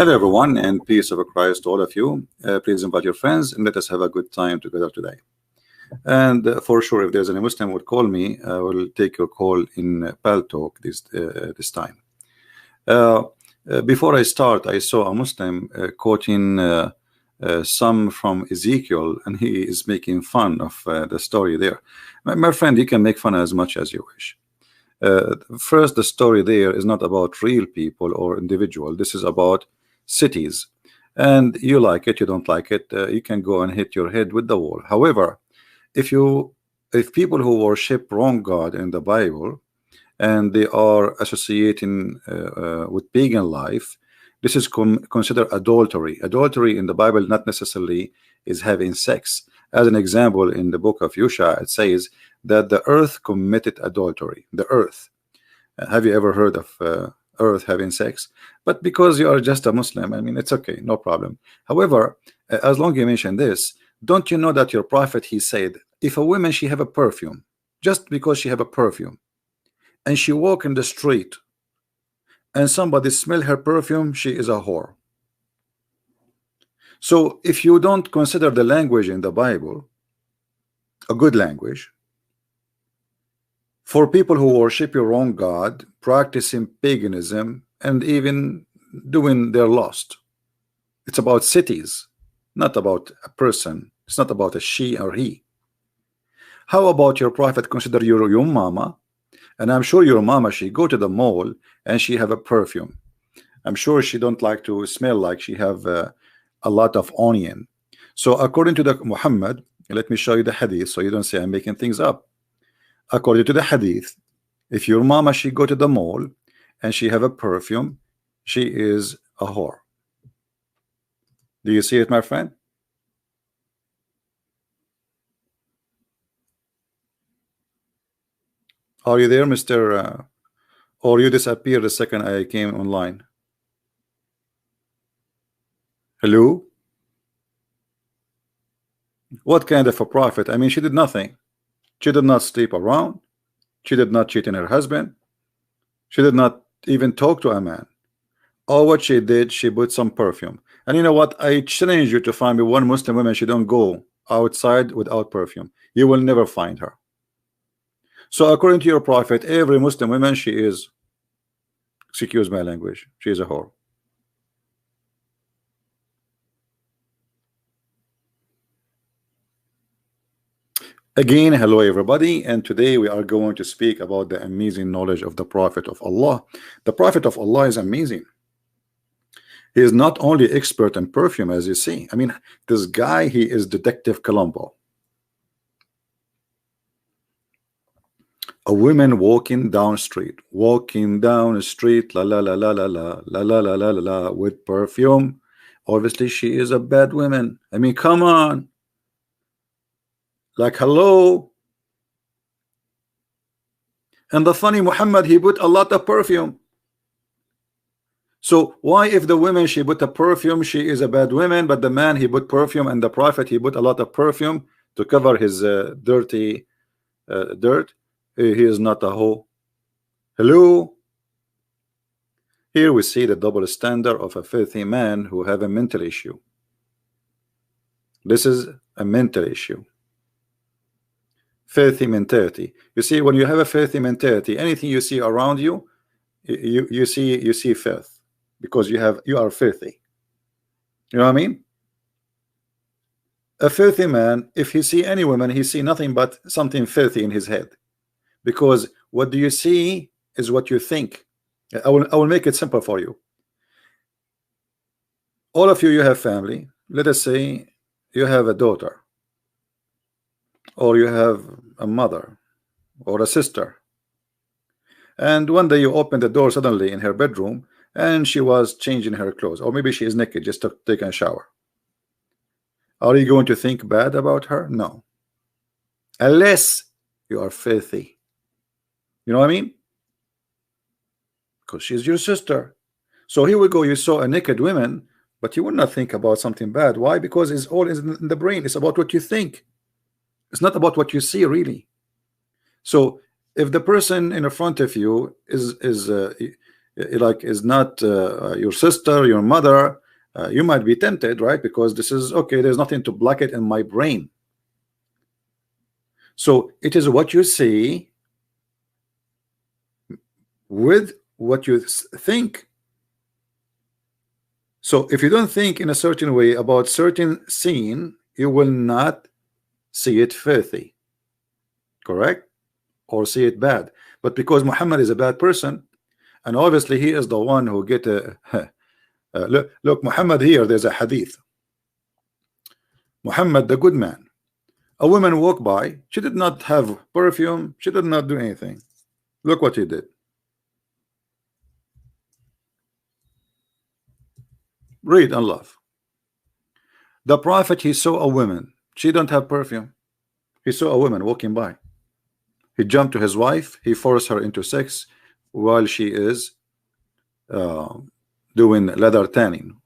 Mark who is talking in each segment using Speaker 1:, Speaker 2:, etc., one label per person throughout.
Speaker 1: Hello, everyone, and peace of Christ to all of you. Please invite your friends and let us have a good time together today. And for sure, if there's any Muslim would call me, I will take your call in Pal Talk this time. Before I start, I saw a Muslim quoting some from Ezekiel, and he is making fun of the story there. My friend, you can make fun as much as you wish. First, the story there is not about real people or individual. This is about cities, and you like it, you don't like it, you can go and hit your head with the wall. However, if people who worship wrong God in the Bible and they are associating with pagan life, this is considered adultery. Adultery in the Bible not necessarily is having sex. As an example, in the book of Yusha, it says that the earth committed adultery. The earth. Have you ever heard of earth having sex? But because you are just a Muslim, I mean, it's okay, no problem. However, as long as you mention this, don't you know that your prophet, he said, if a woman, she have a perfume, just because she have a perfume, and she walk in the street and somebody smell her perfume, she is a whore. So if you don't consider the language in the Bible a good language for people who worship your own God, practicing paganism, and even doing their lust, it's about cities, not about a person. It's not about a she or he. How about your prophet consider your mama? And I'm sure your mama, she go to the mall and she have a perfume. I'm sure she don't like to smell like she have a lot of onion. So according to the Muhammad, let me show you the hadith so you don't say I'm making things up. According to the hadith, if your mama, she go to the mall and she have a perfume, she is a whore. Do you see it, my friend? Are you there, Mr. Or you disappeared the second I came online? Hello? What kind of a prophet? I mean, she did nothing. She did not sleep around. She did not cheat on her husband. She did not even talk to a man. All what she did, she put some perfume. And you know what? I challenge you to find me one Muslim woman, she don't go outside without perfume. You will never find her. So according to your prophet, every Muslim woman, she is, excuse my language, she is a whore. Again, hello everybody, and today we are going to speak about the amazing knowledge of the Prophet of Allah. The Prophet of Allah is amazing. He is not only expert in perfume, as you see. I mean, this guy, he is Detective Columbo. A woman walking down street, la la la la la la la la la la la with perfume. Obviously, she is a bad woman. I mean, come on. Like, hello. And the funny Muhammad, he put a lot of perfume. So why, if the woman, she put a perfume, she is a bad woman, but the man, he put perfume, and the prophet, he put a lot of perfume to cover his dirty dirt? He is not a hoe. Hello. Here we see the double standard of a filthy man who have a mental issue. This is a mental issue. Filthy mentality. You see, when you have a filthy mentality, anything you see around you, you see filth, because you are filthy. You know what I mean? A filthy man, if he see any woman, he see nothing but something filthy in his head, because what do you see is what you think. I will make it simple for you. All of you, you have family. Let us say you have a daughter, or you have a mother or a sister, and one day you open the door suddenly in her bedroom and she was changing her clothes, or maybe she is naked, just taking a shower. Are you going to think bad about her? No, unless you are filthy. You know what I mean? Because she's your sister. So here we go, you saw a naked woman, but you would not think about something bad. Why? Because it's all in the brain. It's about what you think. It's not about what you see, really. So if the person in front of you is like is not your sister, your mother, you might be tempted, right? Because this is okay, there's nothing to block it in my brain. So it is what you see with what you think. So if you don't think in a certain way about certain scene, you will not see it filthy, correct, or see it bad. But because Muhammad is a bad person, and obviously he is the one who get a look, Muhammad here, there's a hadith. Muhammad, the good man, a woman walked by, she did not have perfume, she did not do anything. Look what he did. Read and love. The prophet, he saw a woman, she don't have perfume. He saw a woman walking by. He jumped to his wife, he forced her into sex while she is doing leather tanning.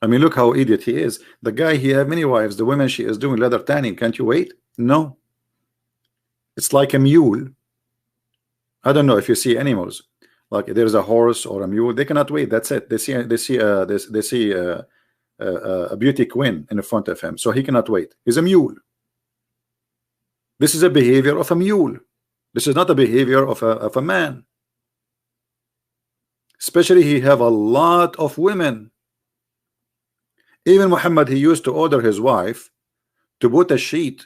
Speaker 1: I mean, look how idiot he is. The guy, he have many wives. The woman, she is doing leather tanning. Can't you wait? No. It's like a mule. I don't know if you see animals, like there's a horse or a mule, they cannot wait. That's it. They see a beauty queen in front of him, so he cannot wait. He's a mule. This is a behavior of a mule. This is not a behavior of a man. Especially he have a lot of women. Even Muhammad, he used to order his wife to put a sheet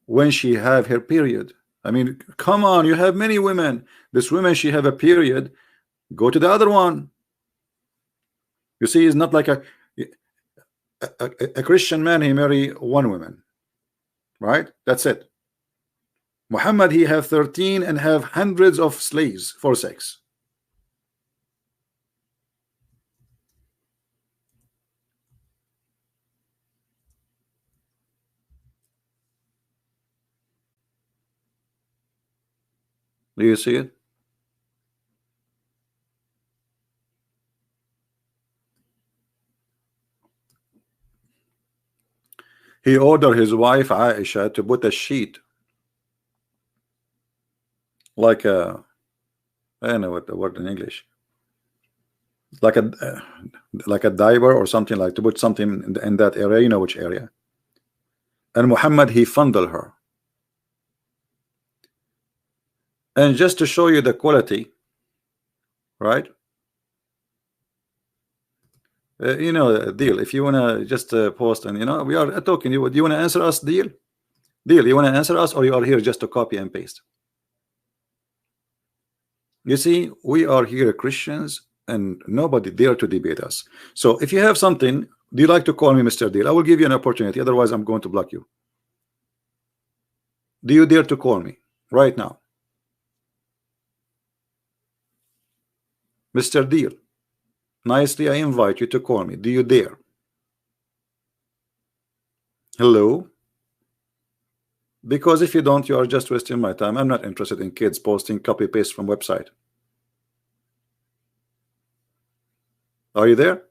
Speaker 1: when she have her period. I mean, come on, you have many women. This woman, she have a period, go to the other one. You see, it's not like a Christian man, he marry one woman, right? That's it. Muhammad, he have 13 and have hundreds of slaves for sex. Do you see it? He ordered his wife Aisha to put a sheet, like a, I don't know what the word in English, like a diaper or something, like to put something in that area, you know which area. And Muhammad, he fondled her. And just to show you the quality, right? You know, Deal, if you want to just post, and you know, we are talking, do you want to answer us, Deal? Deal, you want to answer us, or you are here just to copy and paste? You see, we are here Christians and nobody dare to debate us. So if you have something, do you like to call me Mr. Deal? I will give you an opportunity, otherwise I'm going to block you. Do you dare to call me right now? Mr. Deal, nicely I invite you to call me. Do you dare? Hello? Because if you don't, you are just wasting my time. I'm not interested in kids posting copy paste from website. Are you there?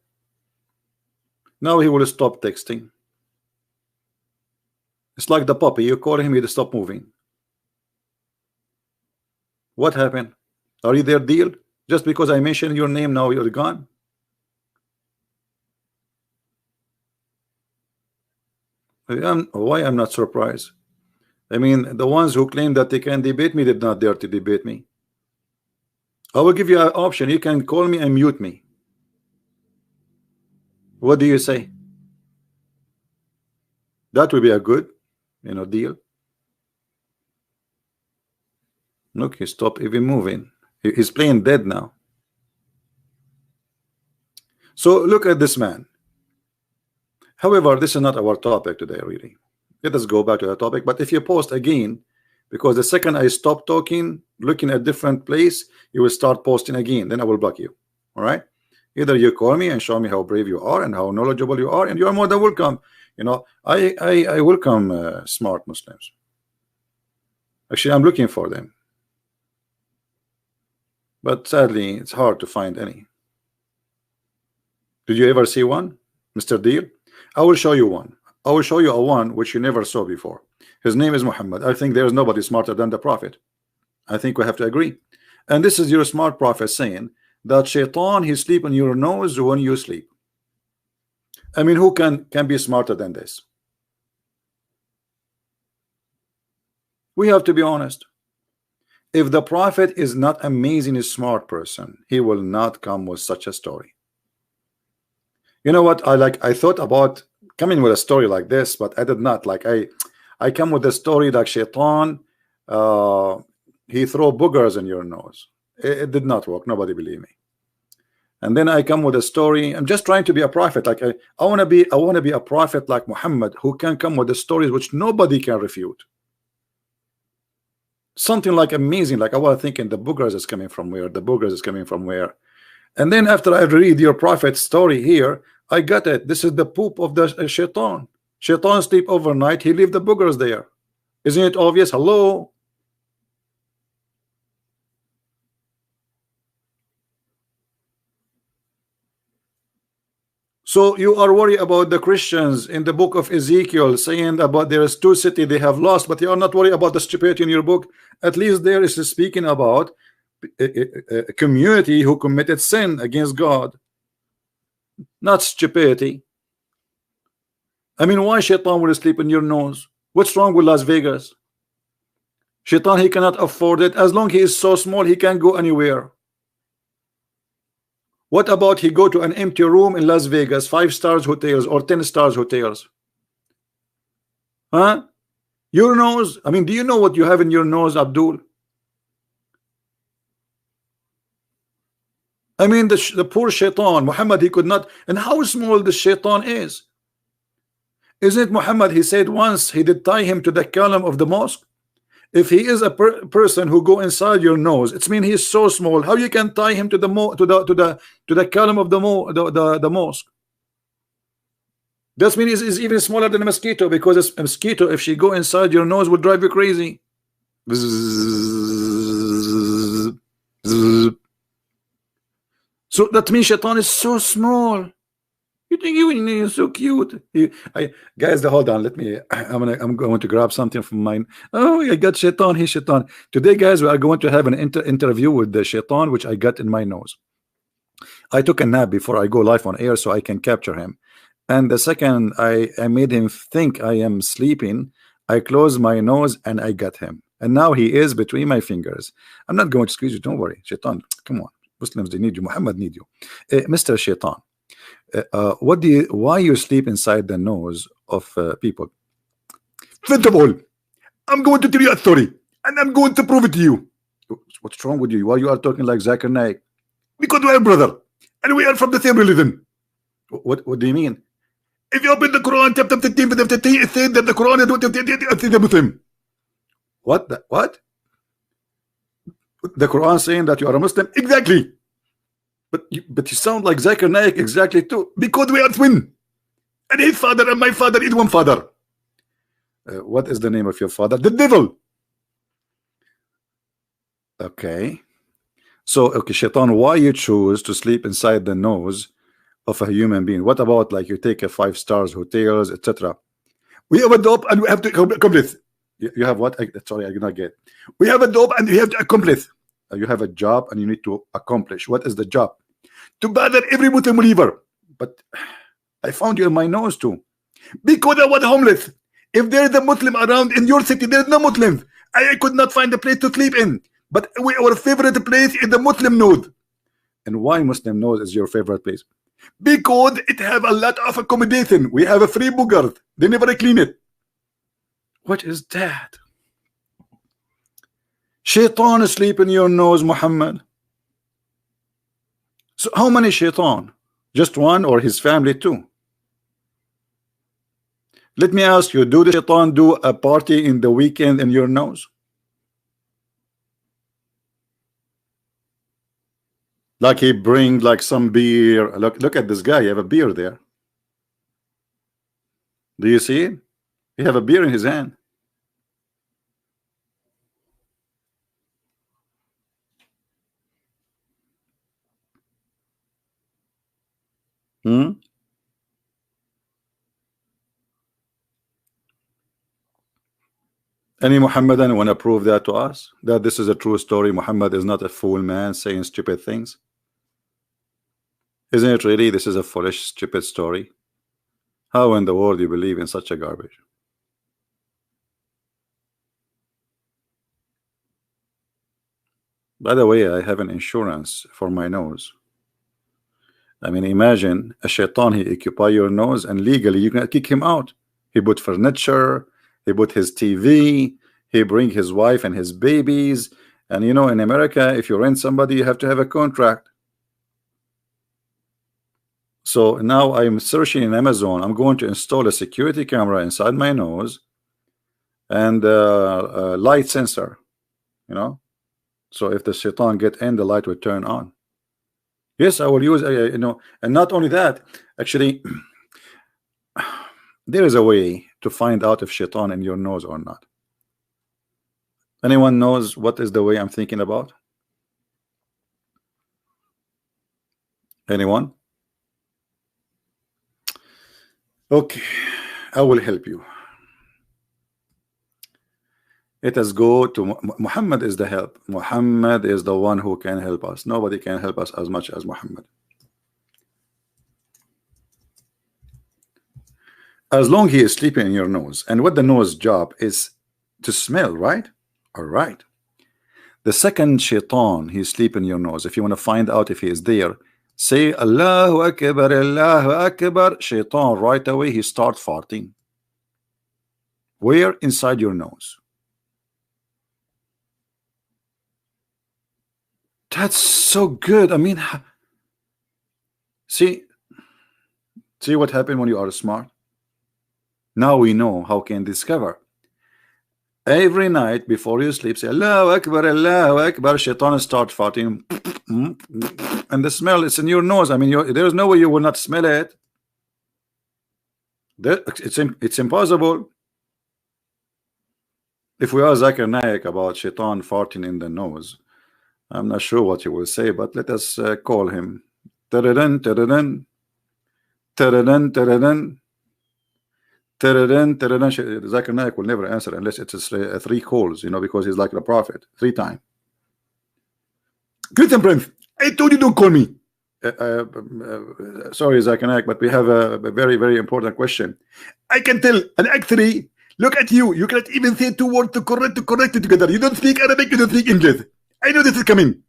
Speaker 1: Now he will stop texting. It's like the puppy, you call him, he'll stop moving. What happened? Are you there, Deal? Just because I mentioned your name, now you're gone? Why I'm not surprised? I mean, the ones who claim that they can debate me did not dare to debate me. I will give you an option. You can call me and mute me. What do you say? That would be a good, you know, deal. Look, he stopped even moving. He's playing dead now. So look at this man. However, this is not our topic today, really. Let us go back to the topic. But if you post again, because the second I stop talking, looking at different place, you will start posting again. Then I will block you. All right. Either you call me and show me how brave you are and how knowledgeable you are, and you are more than welcome. You know, I welcome smart Muslims. Actually, I'm looking for them, but sadly, it's hard to find any. Did you ever see one, Mr. Deal? I will show you one. I will show you a one which you never saw before. His name is Muhammad. I think there is nobody smarter than the Prophet. I think we have to agree. And this is your smart prophet saying that shaitan, he sleep on your nose when you sleep. I mean, who can be smarter than this? We have to be honest. If the prophet is not amazing smart person, he will not come with such a story. You know what? I thought about coming with a story like this, but I did not. Like I come with a story like shaitan, uh, he throw boogers in your nose. It did not work. Nobody believe me. And then I come with a story. I'm just trying to be a prophet. Like I want to be a prophet like Muhammad, who can come with the stories which nobody can refute. Something like amazing. Like I was thinking, the boogers is coming from where? The boogers is coming from where? And then after I read your prophet's story here, I got it. This is the poop of the shaitan. Shaitan sleep overnight. He leave the boogers there. Isn't it obvious? Hello. So you are worried about the Christians in the book of Ezekiel saying about there is two cities they have lost, but you are not worried about the stupidity in your book. At least there is speaking about a community who committed sin against God, not stupidity. I mean, why shaitan will sleep in your nose? What's wrong with Las Vegas? Shaitan, he cannot afford it. As long he is so small, he can't go anywhere. What about he go to an empty room in Las Vegas, 5 stars hotels or 10 stars hotels? Huh? Your nose? I mean, do you know what you have in your nose, Abdul? I mean, the poor shaitan, Muhammad, he could not. And how small the shaitan is? Isn't it Muhammad? He said once he did tie him to the column of the mosque. If he is a person who go inside your nose, it's mean he's so small. How you can tie him to the column of the mosque? That means is even smaller than a mosquito, because a mosquito, if she go inside your nose, will drive you crazy. So that means shaitan is so small. You think you're so cute. Guys, hold on. Let me. I'm going to grab something from mine. Oh, I got shaitan. He's shaitan. Today, guys, we are going to have an interview with the shaitan, which I got in my nose. I took a nap before I go live on air so I can capture him. And the second I made him think I am sleeping, I closed my nose and I got him. And now he is between my fingers. I'm not going to squeeze you. Don't worry. Shaitan, come on. Muslims, they need you. Muhammad need you. Mr. Shaitan. Why you sleep inside the nose of people? First of all, I'm going to tell you a story, and I'm going to prove it to you. What's wrong with you? Why you are talking like Zakir Naik? Because we are brother, and we are from the same religion. What do you mean? If you open the Quran, chapter 15, it says that the Quran is the Muslim. What? What? The Quran saying that you are a Muslim? Exactly. But you sound like Zakir Naik exactly too, because we are twin, and his father and my father is one father. What is the name of your father? The devil. Okay. So, okay, Shaitan, why you choose to sleep inside the nose of a human being? What about like you take a 5 stars hotels, etc.? We have a dope and we have to accomplish. You have what? Sorry, I did not get. We have a dope and we have to accomplish. You have a job and you need to accomplish. What is the job? To bother every Muslim believer. But I found you in my nose too, because I was homeless. If there is a Muslim around in your city, there is no Muslims. I could not find a place to sleep in. But our favorite place is the Muslim node. And why Muslim node is your favorite place? Because it have a lot of accommodation. We have a free booger. They never clean it. What is that? Shaitan asleep in your nose, Muhammad. So how many shaitan? Just one, or his family too? Let me ask you, do the shaitan do a party in the weekend in your nose? Like he bring like some beer. Look at this guy. You have a beer there. Do you see it? He have a beer in his hand. Hmm? Any Muhammadan want to prove that to us? That this is a true story? Muhammad is not a fool man saying stupid things? Isn't it really? This is a foolish, stupid story. How in the world you believe in such a garbage? By the way, I have an insurance for my nose. I mean, imagine a shaitan, he occupy your nose, and legally you can kick him out. He put furniture, he put his TV, he bring his wife and his babies. And you know, in America, if you rent somebody, you have to have a contract. So now I'm searching in Amazon. I'm going to install a security camera inside my nose and a light sensor, you know. So if the shaitan get in, the light will turn on. Yes, I will use, you know, and not only that, actually, there is a way to find out if shaitan in your nose or not. Anyone knows what is the way I'm thinking about? Anyone? Okay, I will help you. Let us go to Muhammad is the help. Muhammad is the one who can help us. Nobody can help us as much as Muhammad. As long he is sleeping in your nose, and what the nose job is to smell, right? All right. The second shaitan he sleep in your nose, if you want to find out if he is there, say Allahu Akbar, Allahu Akbar. Shaitan right away he start farting. Where? Inside your nose. That's so good. I mean, see what happened when you are smart. Now we know how can discover. Every night before you sleep, say Allahu Akbar, Allahu Akbar. Shaitan start farting, and the smell is in your nose. I mean, there is no way you will not smell it. It's impossible. If we ask Zakir Naik about shaitan farting in the nose, I'm not sure what he will say, but let us call him. Taradan, taradan, taradan, taradan. Zakir Naik will never answer unless it's three calls, you know, because he's like the prophet 3 times. Greeting, Prince. I told you don't call me. Sorry, Zakir Naik, but we have a very, very important question. I can tell, and actually, look at you. You cannot even say 2 words to correct it together. You don't speak Arabic, you don't speak English. I know this is coming.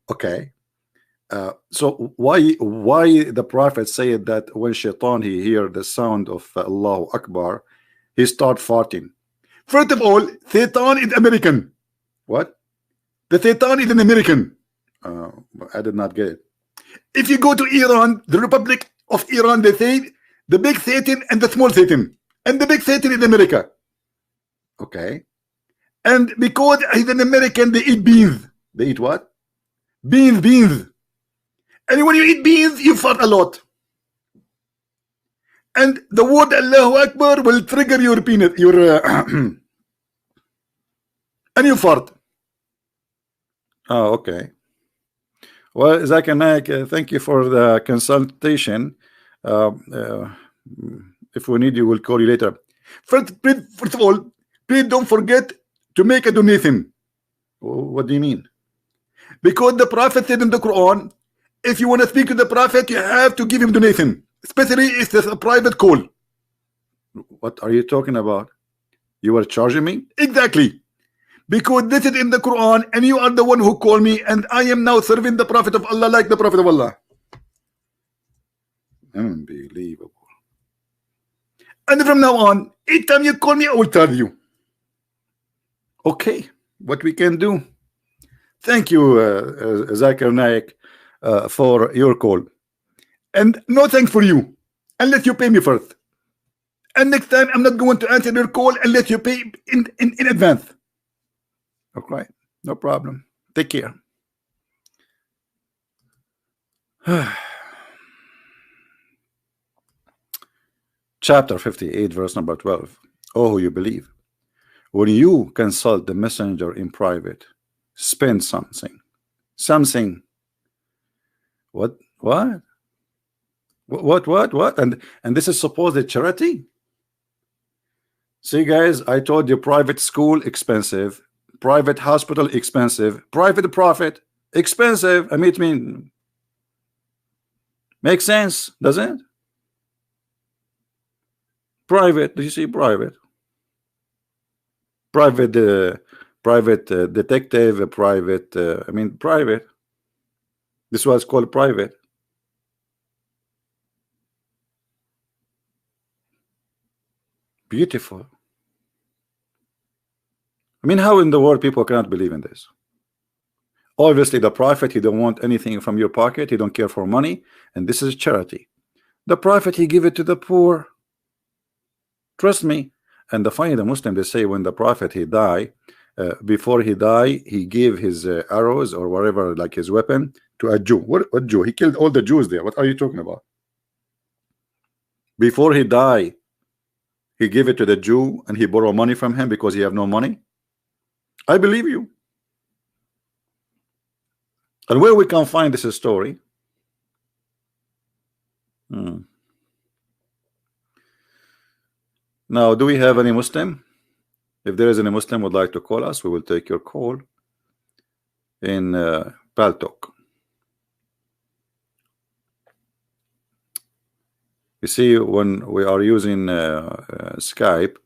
Speaker 1: Okay. So why the prophet said that when shaitan he hear the sound of Allahu Akbar, he start farting? First of all, Satan is American. What? The Satan is an American. I did not get it. If you go to Iran, the Republic of Iran, they say the big Satan and the small Satan, and the big Satan is America. Okay. And because he's an American, they eat beans. They eat what? Beans. And when you eat beans, you fart a lot. And the word Allahu Akbar will trigger your penis, and you fart. Oh, okay. Well, Zakir Naik, thank you for the consultation. If we need you, we'll call you later. First of all, please don't forget to make a donation. What do you mean? Because the Prophet said in the Quran, if you want to speak to the Prophet, you have to give him donation, especially if it's a private call. What are you talking about? You are charging me? Exactly. Because this is in the Quran, and you are the one who called me, and I am now serving the Prophet of Allah like the Prophet of Allah. Unbelievable. And from now on, each time you call me, I will tell you. Okay, what we can do. Thank you, Zakir Naik, for your call. And no thanks for you, unless you pay me first. And next time, I'm not going to answer your call unless you pay in advance. Okay, no problem. Take care. Chapter 58, verse number 12. Oh, who you believe. When you consult the messenger in private, spend something. What? And this is supposed charity? See, guys, I told you private school expensive, private hospital expensive, private profit expensive. I mean, makes sense, doesn't it? Private. Do you see private? Private, private detective, private. I mean, private. This was called private. Beautiful. I mean, how in the world people cannot believe in this? Obviously, the prophet, he don't want anything from your pocket. He don't care for money, and this is charity. The prophet, he give it to the poor. Trust me. And the funny, the Muslim, they say when the prophet he die, before he die, he gave his arrows or whatever, like his weapon, to a Jew. What Jew? He killed all the Jews there. What are you talking about? Before he die, he gave it to the Jew and he borrowed money from him because he have no money. I believe you. And where we can find this story? Now, do we have any Muslim? If there is any Muslim would like to call us, we will take your call in Paltalk. You see, when we are using Skype,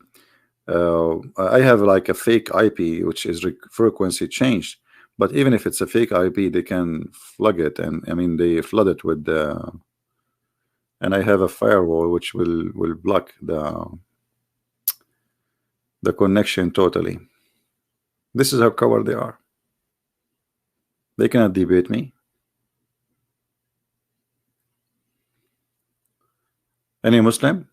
Speaker 1: I have like a fake IP, which is frequency changed. But even if it's a fake IP, they can flood it, and I mean they flood it with the. And I have a firewall which will block the connection totally. This is how covered they are. They cannot debate me. Any Muslim?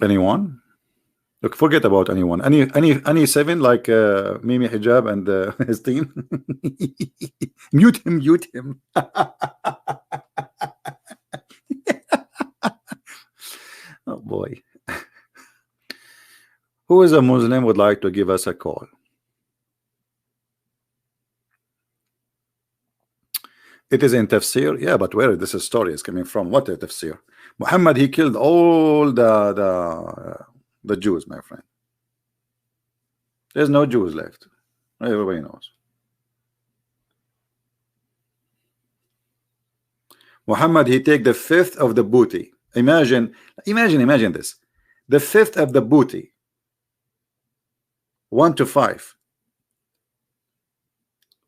Speaker 1: Anyone? Look, forget about anyone. Any seven like Mimi Hijab and his team. Mute him, mute him. Oh boy. Who is a Muslim would like to give us a call? It is in tafsir, yeah, but where this story is coming from? What is tafsir? Muhammad, he killed all the Jews, my friend. There's no Jews left. Everybody knows. Muhammad, he take the fifth of the booty. Imagine this. The fifth of the booty. 1 to 5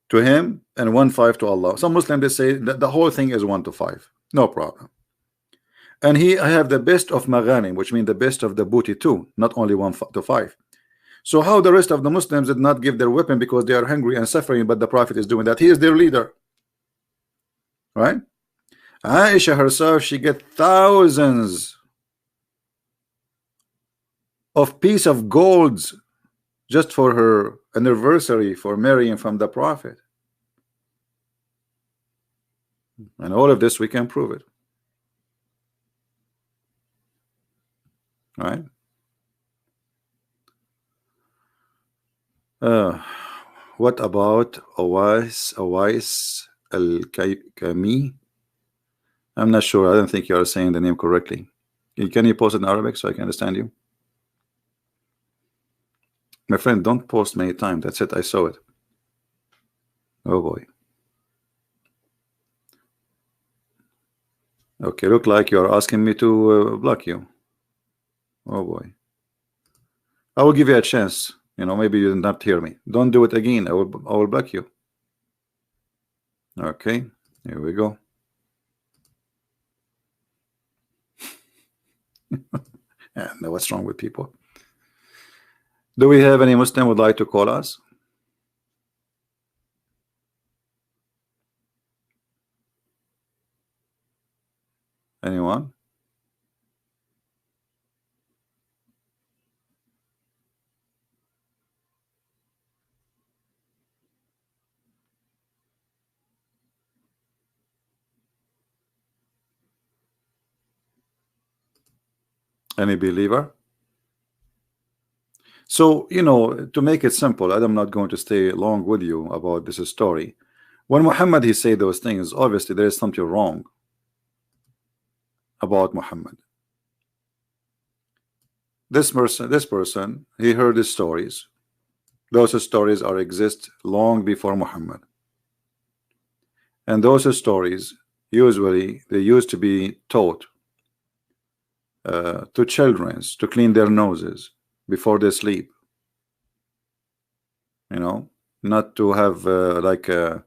Speaker 1: to him and 1/5 to Allah. Some Muslims they say that the whole thing is 1 to 5. No problem. And I have the best of maghanim, which means the best of the booty too, not only 1 to 5. So how the rest of the Muslims did not give their weapon because they are hungry and suffering, but the Prophet is doing that? He is their leader, right? Aisha herself, she get thousands of piece of golds just for her anniversary for marrying from the Prophet. And all of this we can prove it, right? What about Awais al-Kami? I'm not sure. I don't think you are saying the name correctly. Can you post it in Arabic so I can understand you? My friend, don't post many times. That's it. I saw it. Oh boy. Okay, look like you're asking me to block you. Oh boy. I will give you a chance. You know, maybe you did not hear me. Don't do it again. I will block you. Okay, here we go. Yeah, know what's wrong with people. Do we have any Muslim would like to call us? Anyone? Any believer? So, you know, to make it simple, I'm not going to stay long with you about this story. When Muhammad he say those things, obviously there is something wrong about Muhammad. This person, he heard his stories. Those stories are exist long before Muhammad, and those stories usually they used to be taught to children to clean their noses before they sleep. You know, not to have you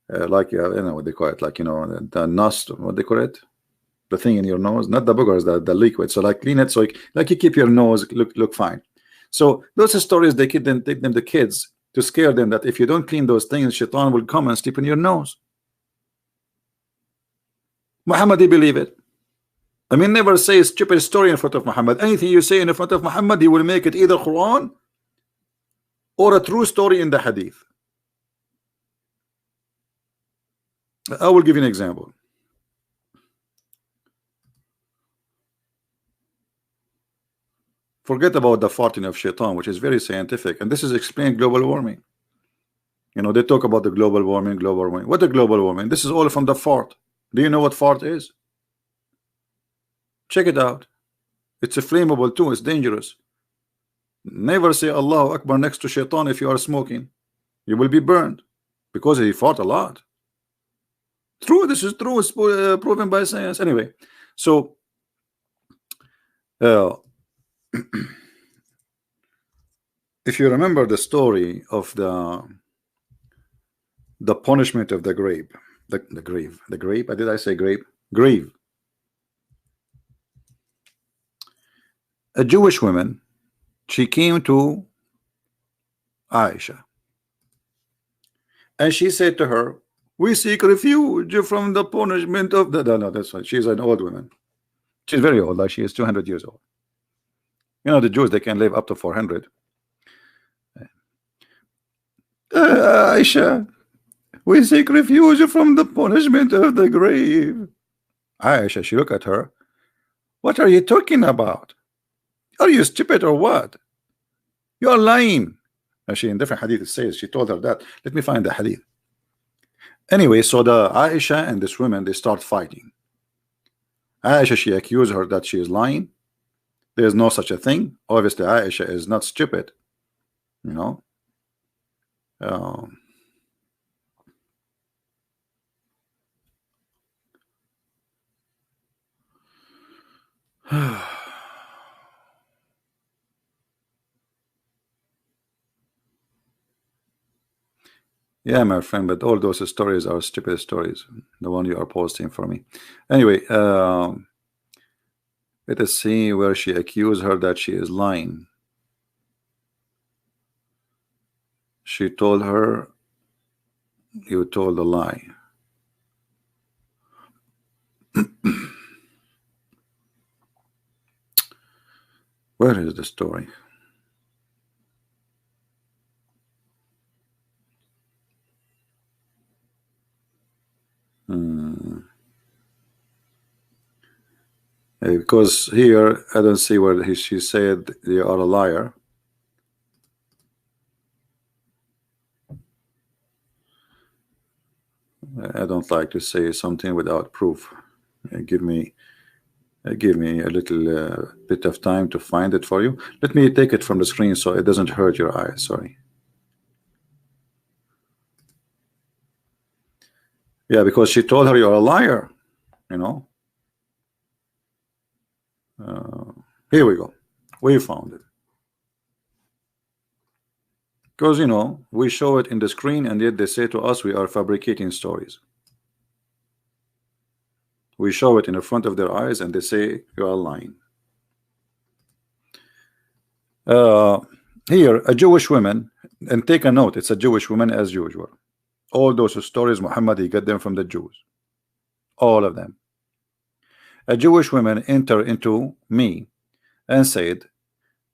Speaker 1: know what they call it, like, you know, the nostril, what they call it, the thing in your nose, not the boogers, the liquid. So like clean it, so like you keep your nose look fine. So those stories they take them the kids to scare them that if you don't clean those things, Shaitan will come and sleep in your nose. Muhammad, he believe it. I mean, never say a stupid story in front of Muhammad. Anything you say in front of Muhammad, he will make it either Quran or a true story in the Hadith. I will give you an example. Forget about the farting of Shaitan, which is very scientific, and this is explained global warming. You know, they talk about the global warming, global warming. What the global warming? This is all from the fart. Do you know what fart is? Check it out. It's a flammable too. It's dangerous. Never say Allahu Akbar next to Shaitan if you are smoking. You will be burned because he fought a lot. True, this is true. It's proven by science. Anyway, so if you remember the story of the punishment of the grave, the grave. Did I say grave? Grave. A Jewish woman, she came to Aisha and she said to her, we seek refuge from the punishment of the no, that's right. She's an old woman. She's very old, like she is 200 years old. You know, the Jews, they can live up to 400. Aisha, we seek refuge from the punishment of the grave. Aisha, she looked at her. What are you talking about? Are you stupid or what? You are lying. She, in different hadith, it says she told her that. Let me find the hadith. Anyway, so the Aisha and this woman, they start fighting. Aisha, she accused her that she is lying. There is no such a thing. Obviously, Aisha is not stupid. You know. Yeah, my friend, but all those stories are stupid stories. The one you are posting for me. Anyway, let us see where she accused her that she is lying. She told her, you told a lie. Where is the story? Because here I don't see where she said you are a liar. I don't like to say something without proof. Give me a little bit of time to find it for you. Let me take it from the screen so it doesn't hurt your eyes. Sorry. Yeah, because she told her you're a liar. You know. Here we go. We found it. Because, you know, we show it in the screen and yet they say to us we are fabricating stories. We show it in the front of their eyes and they say you are lying. Here, a Jewish woman, and take a note, it's a Jewish woman as usual. All those stories, Muhammad, he got them from the Jews. All of them. A Jewish woman entered into me and said,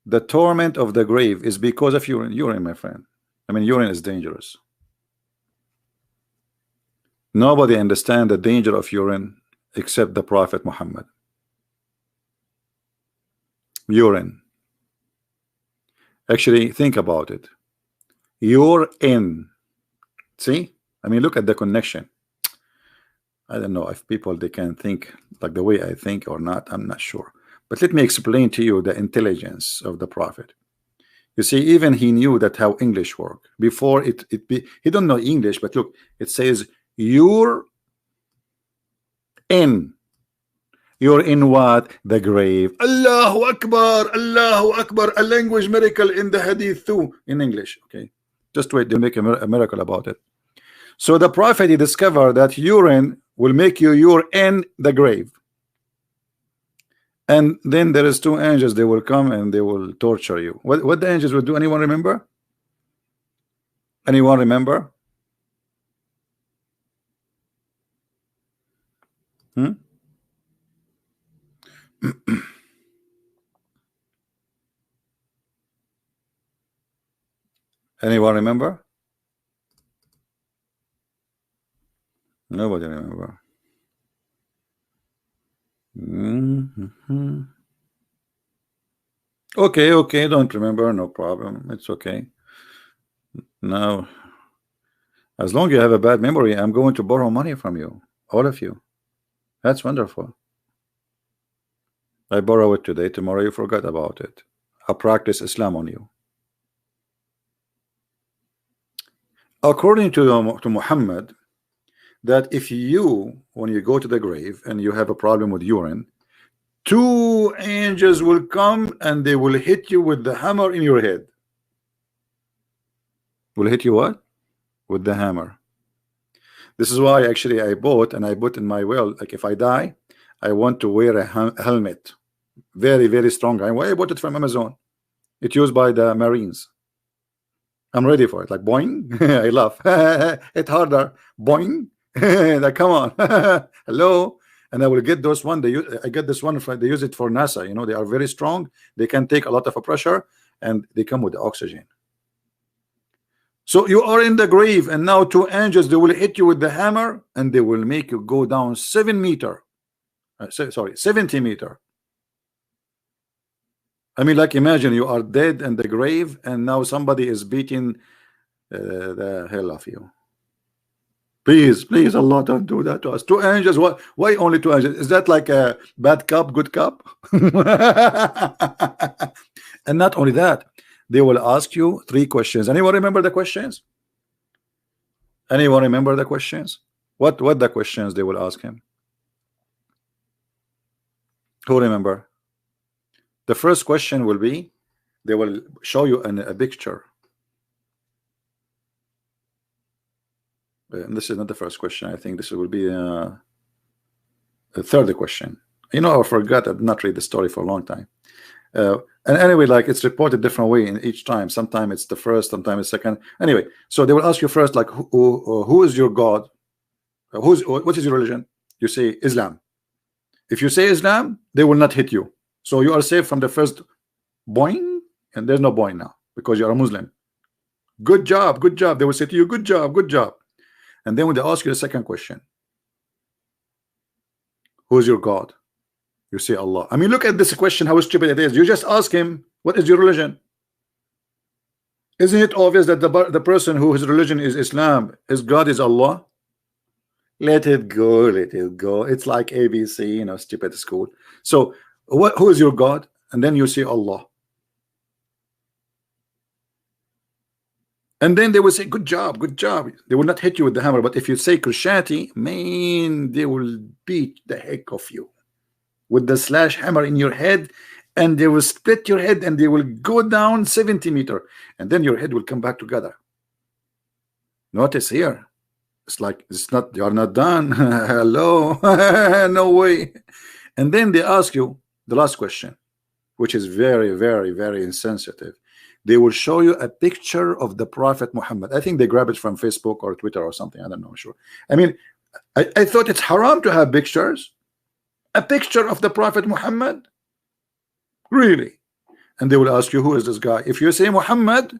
Speaker 1: the torment of the grave is because of urine. Urine, my friend. I mean, urine is dangerous. Nobody understands the danger of urine except the Prophet Muhammad. Urine. Actually, think about it. You're in. See? I mean, look at the connection. I don't know if people, they can think like the way I think or not. I'm not sure. But let me explain to you the intelligence of the prophet. You see, even he knew that how English work before he don't know English, but look, it says you're in. You're in what? The grave. Allahu Akbar, Allahu Akbar. A language miracle in the hadith too, in English. Okay, just wait, they'll make a miracle about it. So the prophet, he discovered that urine will make you're in the grave. And then there is two angels, they will come and they will torture you. What the angels will do? Anyone remember? Anyone remember? Anyone remember? Nobody remember. Okay, don't remember, no problem. It's okay. Now, as long as you have a bad memory, I'm going to borrow money from you, all of you. That's wonderful. I borrow it today, tomorrow you forgot about it. I practice Islam on you. According to Muhammad, that if you, when you go to the grave and you have a problem with urine, two angels will come and they will hit you with the hammer in your head. Will hit you what? With the hammer. This is why actually I bought, and I put in my will, like if I die, I want to wear a helmet. Very, very strong. I bought it from Amazon. It's used by the Marines. I'm ready for it. Like boing. I laugh. It's harder. Boing. Like come on. Hello. And I will get those one. I get this one. They use it for NASA. You know, they are very strong. They can take a lot of pressure, and they come with the oxygen. So you are in the grave, and now two angels, they will hit you with the hammer, and they will make you go down 7 meters. Sorry, 70 meters. I mean, like imagine you are dead in the grave, and now somebody is beating the hell of you. Please, please, Allah, don't do that to us. Two angels. Why only two angels? Is that like a bad cop, good cop? And not only that, they will ask you 3 questions. Anyone remember the questions? Anyone remember the questions? What the questions they will ask him? Who remember? The first question will be, they will show you a picture. And this is not the first question. I think this will be the third question. You know, I forgot. I did not read the story for a long time. And anyway, like it's reported different way in each time. Sometimes it's the first, sometimes it's second. Anyway, so they will ask you first, like, who is your God? What is your religion? You say Islam. If you say Islam, they will not hit you. So you are safe from the first boing, and there's no boing now because you are a Muslim. Good job, good job. They will say to you, good job, good job. And then when they ask you the second question, who is your God? You say Allah. I mean, look at this question, how stupid it is. You just ask him, what is your religion? Isn't it obvious that the person whose religion is Islam, his God is Allah? Let it go, let it go. It's like ABC, you know, stupid school. So who is your God? And then you say Allah. And then they will say, good job, good job. They will not hit you with the hammer. But if you say Christianity, man, they will beat the heck of you with the slash hammer in your head, and they will split your head, and they will go down 70 meters, and then your head will come back together. Notice here, it's like it's not, you are not done. Hello. No way. And then they ask you the last question, which is very, very, very insensitive. They will show you a picture of the Prophet Muhammad. I think they grab it from Facebook or Twitter or something. I don't know, I'm sure. I mean, I thought it's haram to have pictures. A picture of the Prophet Muhammad? Really? And they will ask you, who is this guy? If you say Muhammad,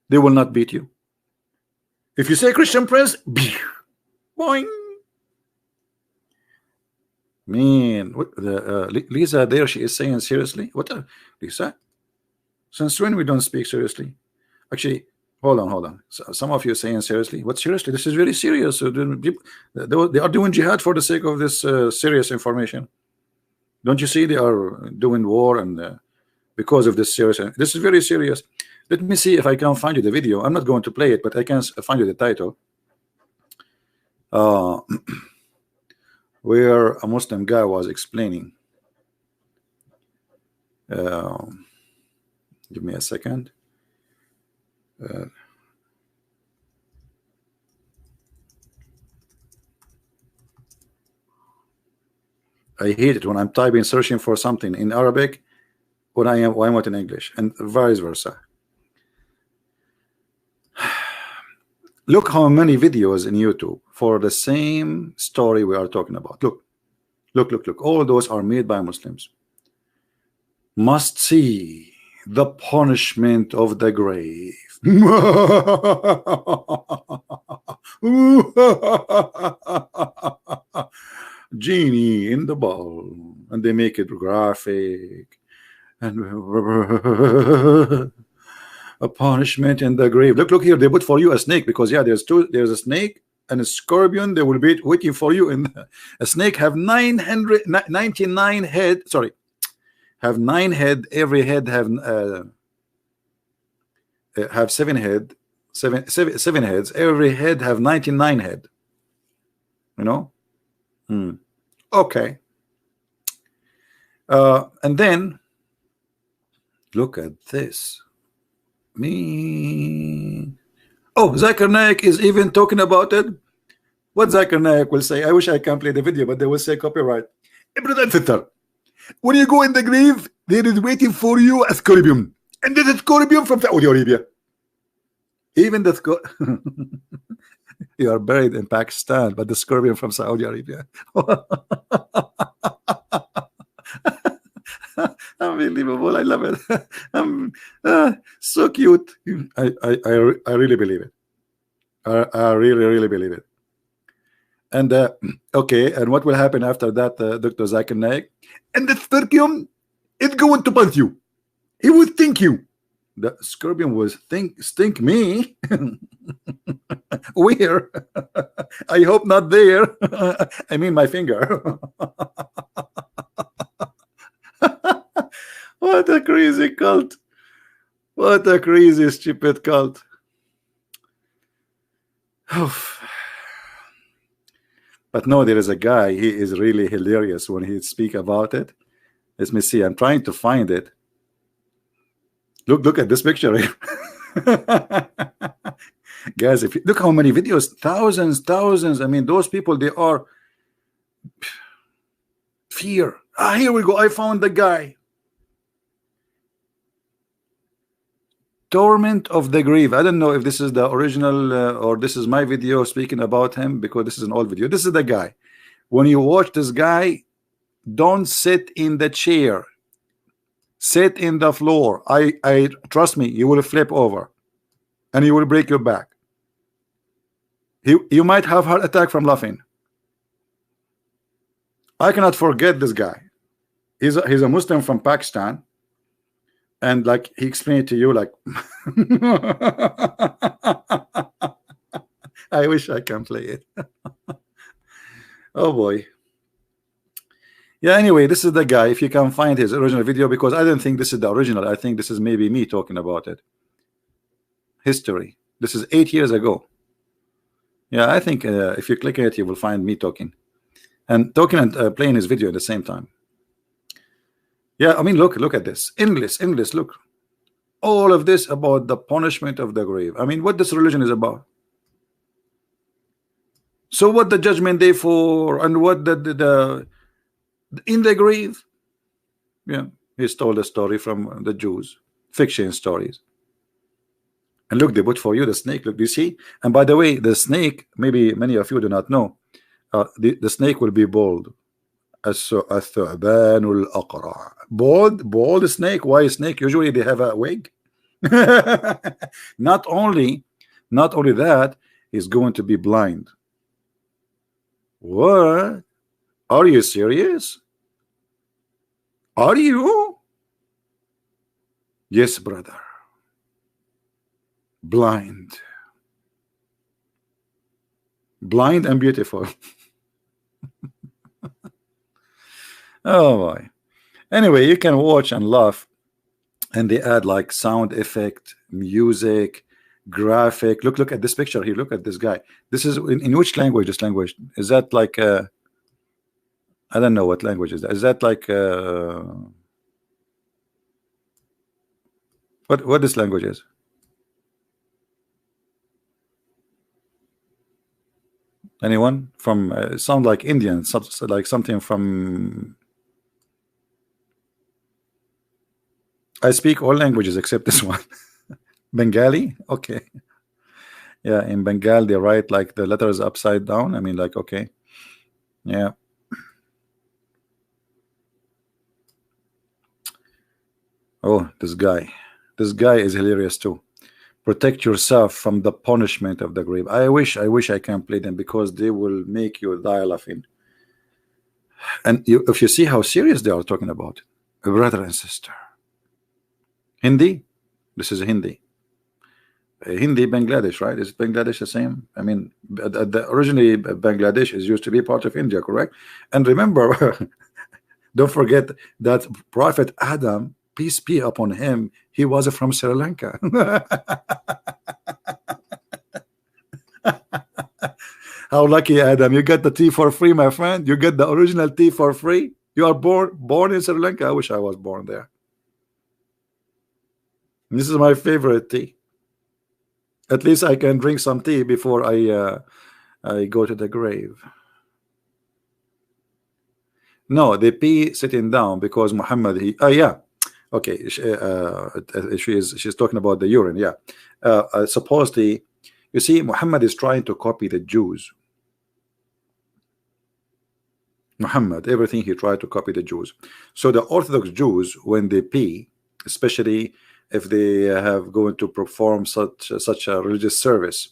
Speaker 1: they will not beat you. If you say Christian Prince, boing. Man, what Lisa there, she is saying seriously? What Lisa? Since when we don't speak seriously? Actually, hold on. So, some of you are saying seriously. What seriously? This is very serious. So they are doing jihad for the sake of this serious information. Don't you see they are doing war, and because of this serious, this is very serious. Let me see if I can find you the video. I'm not going to play it, but I can find you the title. Where a Muslim guy was explaining. Give me a second. I hate it when I'm typing, searching for something in Arabic when I want in English, and vice versa. Look how many videos in YouTube for the same story we are talking about. Look. All those are made by Muslims. Must see the punishment of the grave. Genie in the ball, and they make it graphic, and a punishment in the grave. Look here, they put for you a snake, because yeah, there's a snake and a scorpion. They will be waiting for you. And a snake have 999 head. Sorry, have 9 head. Every head have 7 head. Seven heads. Every head have 99 head. You know. Okay. And then look at this. Me. Oh, Zakir Naik is even talking about it. What Zakir Naik will say, I wish I can play the video, but they will say copyright. When you go in the grave, there is waiting for you a scorpion, and there's a scorpion from Saudi Arabia. Even the you are buried in Pakistan, but the scorpion from Saudi Arabia. Unbelievable! I love it. So cute. I really believe it. I really believe it. And okay, and what will happen after that, Dr. Zakir Naik? And the scorpion is going to bite you. He will sting you. The scorpion will stink me. Where? I hope not there. I mean my finger. What a crazy cult. What a crazy stupid cult. But no, there is a guy, he is really hilarious when he speak about it. Let me see, I'm trying to find it. Look at this picture here. Guys, if you look how many videos, thousands. I mean, those people, they are fear. Here we go. I found the guy. Torment of the grave. I don't know if this is the original or this is my video speaking about him, because this is an old video. This is the guy. When you watch this guy, don't sit in the chair. Sit in the floor. I trust me, you will flip over and you will break your back. You might have heart attack from laughing. I cannot forget this guy. He's a Muslim from Pakistan, and like he explained to you, like I wish I can play it. Oh boy. Yeah, anyway, this is the guy. If you can find his original video, because I don't think this is the original. I think this is maybe me talking about it. History. This is 8 years ago. Yeah, I think if you click it, you will find me talking and playing his video at the same time. Yeah, I mean, look at this. English, look. All of this about the punishment of the grave. I mean, what this religion is about. So what the judgment day for, and what the in the grave. Yeah, he's told a story from the Jews, fiction stories. And look, they put for you the snake. Look, do you see? And by the way, the snake, maybe many of you do not know, the snake will be bald. Bald snake. Why snake? Usually they have a wig. Not only that, he's going to be blind. What? Are you serious? Are you? Yes, brother. Blind and beautiful. Oh boy. Anyway, you can watch and laugh, and they add like sound effect, music, graphic. Look at this picture here. Look at this guy. This is in which language? This language is that like I don't know what language is that. Is that like what this language is? Anyone from sound like Indian, like something from. I speak all languages except this one. Bengali. Okay. Yeah, in Bengal they write like the letters upside down. I mean, like, okay. Yeah. Oh, this guy. This guy is hilarious too. Protect yourself from the punishment of the grave. I wish I can play them because they will make you die laughing. And if you see how serious they are talking about it, brother and sister. Hindi. This is Hindi. Hindi, Bangladesh, right? Is Bangladesh the same? I mean, originally Bangladesh is used to be part of India, correct? And remember, don't forget that Prophet Adam, peace be upon him, he was from Sri Lanka. How lucky, Adam! You get the tea for free, my friend. You get the original tea for free. You are born in Sri Lanka. I wish I was born there. This is my favorite tea. At least I can drink some tea before I go to the grave. No, the pee sitting down because Muhammad. Yeah, okay. She's talking about the urine. Yeah, supposedly, you see, Muhammad is trying to copy the Jews. Muhammad, everything he tried to copy the Jews. So the Orthodox Jews, when they pee, especially if they have going to perform such a religious service,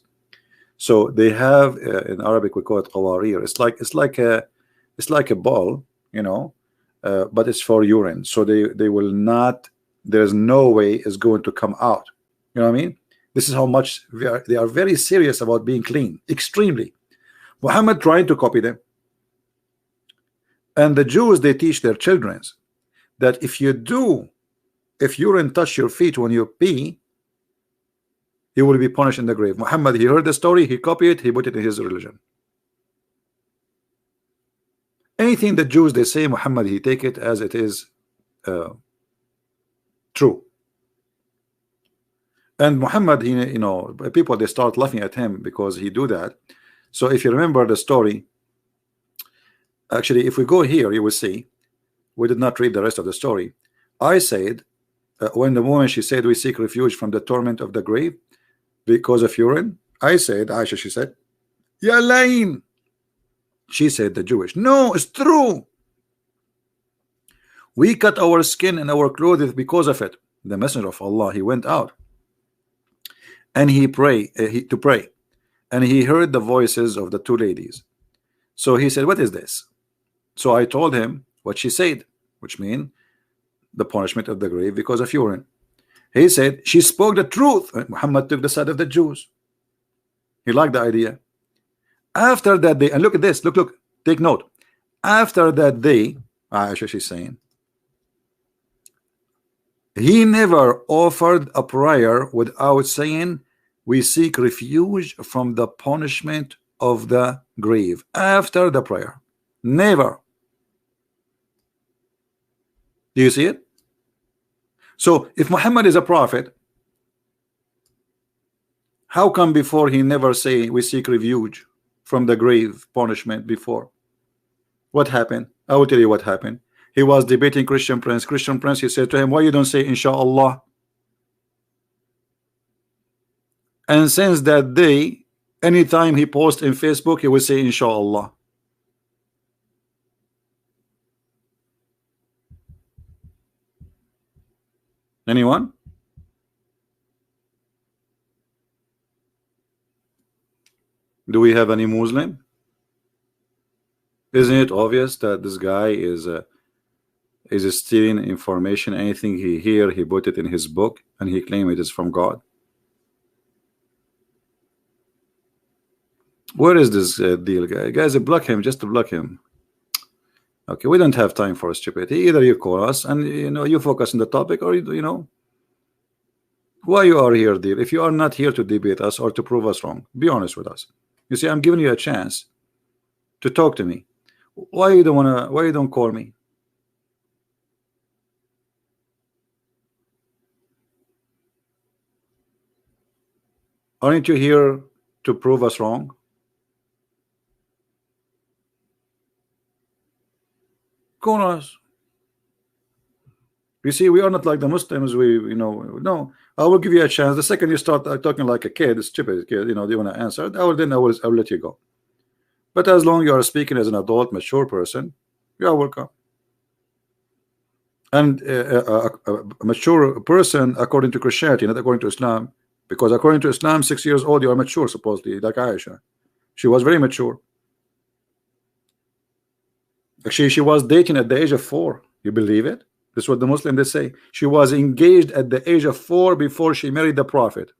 Speaker 1: so they have in Arabic we call it qawarir. It's like a ball, you know, but it's for urine. So they will not. There's no way it's going to come out. You know what I mean? This is how much they are very serious about being clean, extremely. Muhammad trying to copy them. And the Jews, they teach their children that if urine touch your feet when you pee, you will be punished in the grave. Muhammad, he heard the story, he copied it, he put it in his religion. Anything the Jews they say, Muhammad, he take it as it is true. And Muhammad, he, you know, people they start laughing at him because he do that. So if you remember the story, actually, if we go here, you will see we did not read the rest of the story. I said when the woman she said we seek refuge from the torment of the grave because of urine. I said, Aisha, she said, Ya lying. She said, the Jewish. No, it's true. We cut our skin and our clothes because of it. The messenger of Allah, he went out and he prayed to pray, and he heard the voices of the two ladies. So he said, what is this? So I told him what she said, which means the punishment of the grave because of urine. He said she spoke the truth. Muhammad took the side of the Jews. He liked the idea. After that day, and look at this, look, take note. After that day, Aisha, she's saying, he never offered a prayer without saying, we seek refuge from the punishment of the grave. After the prayer, never. Do you see it? So if Muhammad is a prophet, how come before he never say we seek refuge from the grave punishment before? What happened? I will tell you what happened. He was debating Christian Prince. Christian Prince, he said to him, why you don't say inshallah? And since that day, anytime he posts in Facebook, he will say inshallah. Anyone? Do we have any Muslim? Isn't it obvious that this guy is stealing information? Anything he hear, he put it in his book, and he claim it is from God. Where is this deal, guy? Guys, block him, just to block him. Okay, we don't have time for stupidity. Either you call us and you focus on the topic, or why you are here, dear. If you are not here to debate us or to prove us wrong, be honest with us. You see, I'm giving you a chance to talk to me. Why you don't wanna? Why you don't call me? Aren't you here to prove us wrong? Call us. You see, we are not like the Muslims. No. I will give you a chance. The second you start talking like a kid, a stupid kid, do you want to answer? I will let you go. But as long you are speaking as an adult, mature person, you are welcome. And a mature person, according to Christianity, not according to Islam, because according to Islam, 6 years old, you are mature, supposedly, like Aisha. She was very mature. Actually, she was dating at the age of 4. You believe it? This is what the Muslims they say. She was engaged at the age of 4 before she married the Prophet.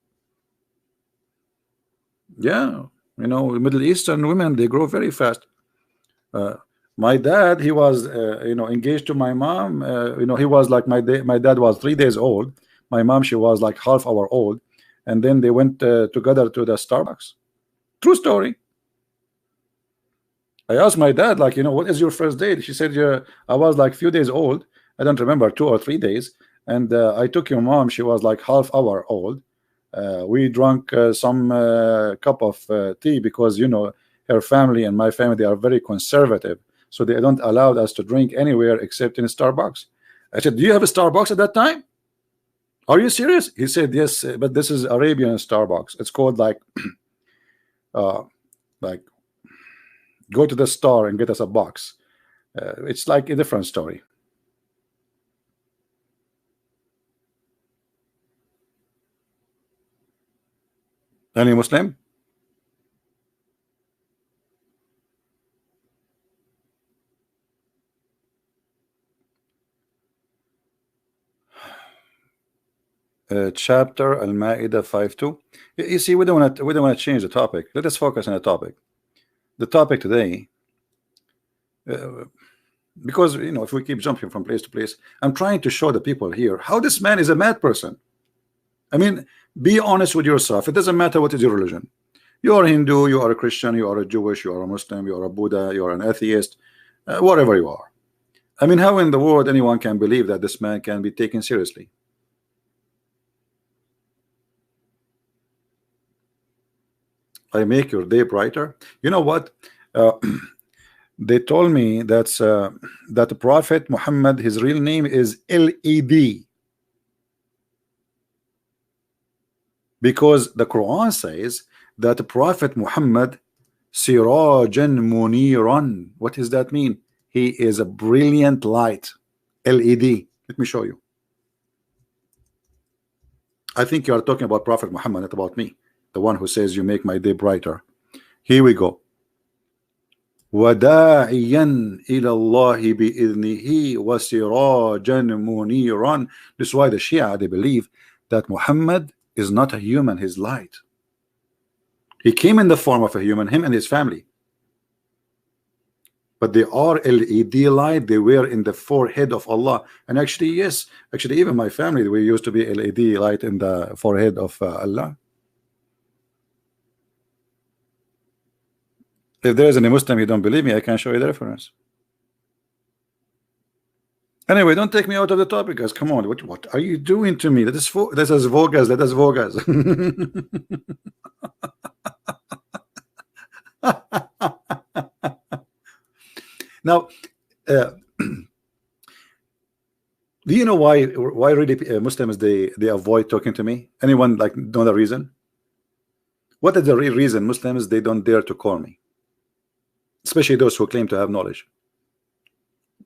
Speaker 1: Yeah, Middle Eastern women, they grow very fast. My dad, he was engaged to my mom. He was like my dad was 3 days old. My mom, she was like half hour old, and then they went together to the Starbucks. True story. I asked my dad, like, what is your first date? She said, yeah, I was like few days old. I don't remember, 2 or 3 days. And I took your mom. She was like half hour old. We drank some cup of tea because her family and my family, they are very conservative, so they don't allow us to drink anywhere except in Starbucks. I said, do you have a Starbucks at that time? Are you serious? He said, yes, but this is Arabian Starbucks. It's called like like go to the store and get us a box. It's like a different story. Any Muslim? Chapter Al-Ma'idah 5:2. You see, we don't want to change the topic. Let us focus on the topic. The topic today, because if we keep jumping from place to place, I'm trying to show the people here how this man is a mad person. I mean, be honest with yourself. It doesn't matter what is your religion. You are Hindu, you are a Christian, you are a Jewish, you are a Muslim, you are a Buddha, you are an atheist, whatever you are. I mean, how in the world anyone can believe that this man can be taken seriously? I make your day brighter. You know what? They told me that the Prophet Muhammad, his real name is LED, because the Quran says that the Prophet Muhammad Sirajan Muniran. What does that mean? He is a brilliant light. LED. Let me show you. I think you are talking about Prophet Muhammad, not about me, the one who says you make my day brighter. Here we go. وَدَاعِيًا إِلَى اللَّهِ بِإِذْنِهِ وَسِرَاجًا مُنِيرًا. This is why the Shia, they believe that Muhammad is not a human, he's light. He came in the form of a human, him and his family. But they are LED light, they were in the forehead of Allah. And actually, yes, actually, even my family, we used to be LED light in the forehead of Allah. If there is any Muslim you don't believe me, I can show you the reference. Anyway, don't take me out of the topic, guys. Come on, what are you doing to me? That is Vogas. That is Vogas. Now, do you know why really Muslims they avoid talking to me? Anyone like know the reason? What is the real reason Muslims they don't dare to call me? Especially those who claim to have knowledge.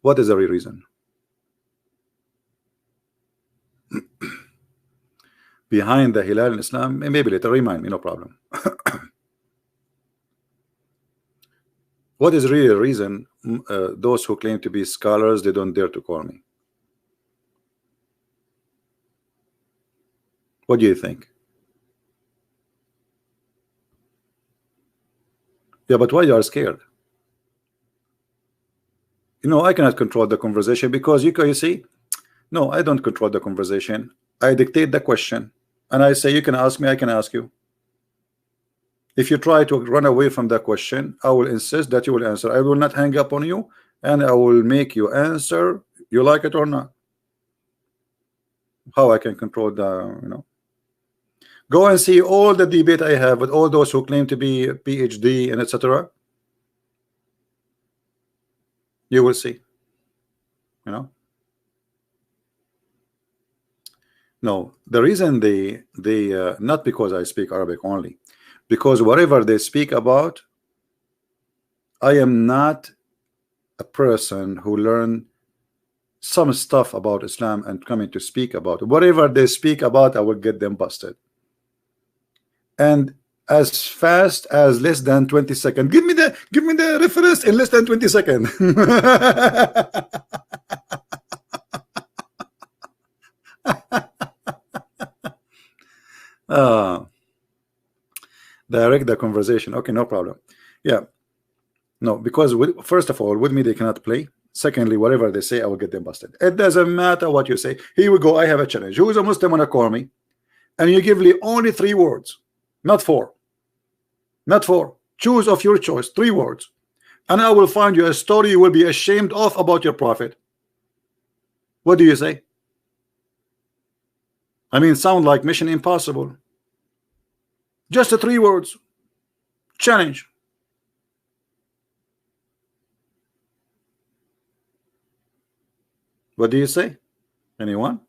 Speaker 1: What is the real reason? Behind the Hilal in Islam, maybe later, remind me, no problem. What is really the reason those who claim to be scholars, they don't dare to call me? What do you think? Yeah, but why you are scared? I cannot control the conversation because you see, no, I don't control the conversation. I dictate the question, and I say you can ask me, I can ask you. If you try to run away from the question, I will insist that you will answer. I will not hang up on you, and I will make you answer, you like it or not. How I can control the. Go and see all the debate I have with all those who claim to be PhD and etc. You will see. No, the reason they not because I speak Arabic only, because whatever they speak about, I am not a person who learned some stuff about Islam and coming to speak about it. Whatever they speak about, I will get them busted. And as fast as less than 20 seconds. Give me the reference in less than 20 seconds. Direct the conversation. Okay, no problem. Yeah. No, because first of all, with me they cannot play. Secondly, whatever they say, I will get them busted. It doesn't matter what you say. Here we go. I have a challenge. Who is a Muslim wanna call me? And you give me only 3 words, not 4. Not 4. Choose of your choice, 3 words. And I will find you a story you will be ashamed of about your prophet. What do you say? I mean, sound like Mission Impossible. Just 3 words. Challenge. What do you say? Anyone?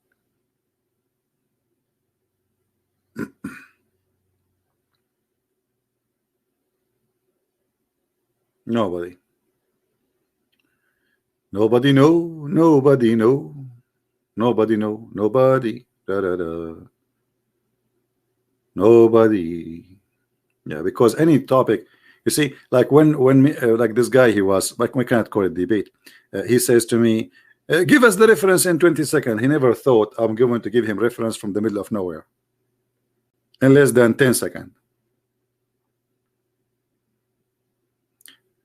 Speaker 1: Nobody. Nobody know. Nobody know. Nobody know. Nobody. Da, da, da. Nobody. Yeah, because any topic, you see, like when like this guy, he was like, we cannot call it debate. He says to me, give us the reference in 20 seconds. He never thought I'm going to give him reference from the middle of nowhere in less than 10 seconds.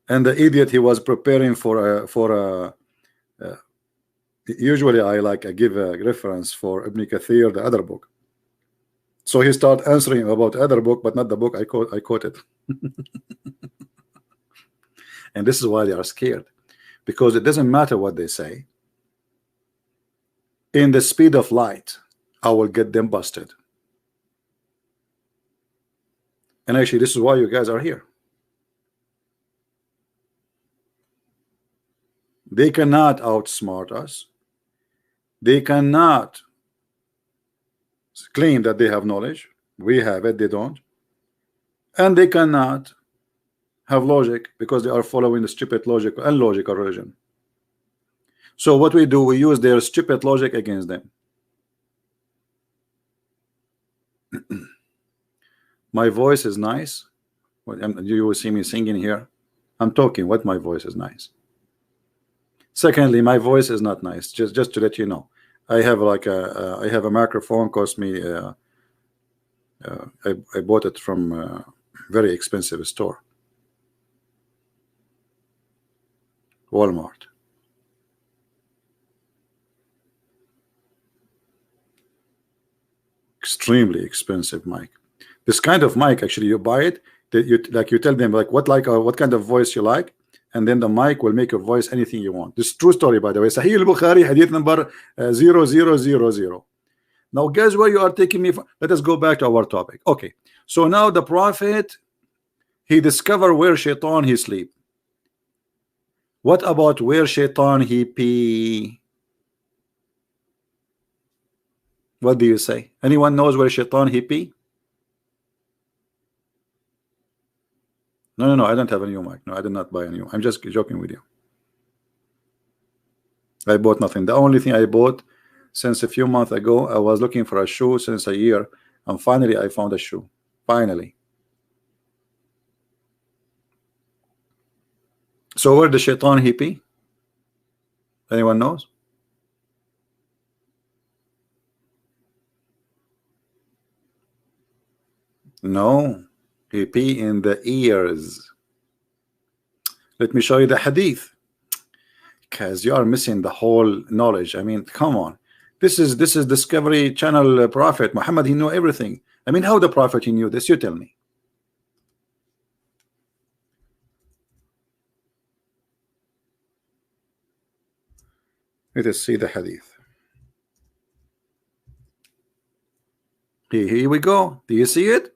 Speaker 1: And the idiot, he was preparing for a usually I give a reference for Ibn Kathir, the other book. So he started answering about the other book, but not the book I quoted. And this is why they are scared, because it doesn't matter what they say. In the speed of light, I will get them busted. And actually, this is why you guys are here. They cannot outsmart us. They cannot claim that they have knowledge. We have it, they don't. And they cannot have logic because they are following the stupid logic and illogical religion. So what we do, we use their stupid logic against them. My voice is nice. You will see me singing here. I'm talking what my voice is nice. Secondly, my voice is not nice. Just to let you know, I have I have a microphone. Cost me. I bought it from a very expensive store, Walmart. Extremely expensive mic. This kind of mic, actually, you buy it. You tell them what kind of voice you like, and then the mic will make your voice anything you want. This is true story, by the way. Sahih al-Bukhari, hadith number 0000. Now, guess where you are taking me from? Let us go back to our topic. Okay, so now the prophet, he discovered where shaitan he sleep. What about where shaitan he pee? What do you say? Anyone knows where shaitan he pee? No, I don't have a new mic. No, I did not buy a new. I'm just joking with you. I bought nothing. The only thing I bought since a few months ago, I was looking for a shoe since a year, and finally I found a shoe. Finally. So where the shaitan he pee? Anyone knows? No, he pee in the ears. Let me show you the hadith. Because you are missing the whole knowledge. I mean, come on. This is Discovery Channel prophet Muhammad. He knew everything. I mean, how the prophet he knew this? You tell me. Let us see the hadith. Here we go. Do you see it?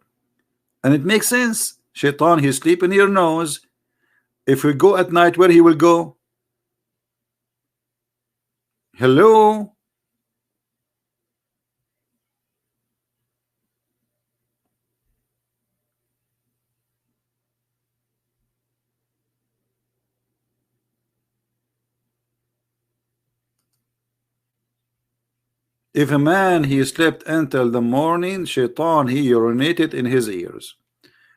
Speaker 1: And it makes sense. Shaitan, he sleep in your nose. If we go at night, where he will go? Hello? If a man he slept until the morning, Shaitan he urinated in his ears.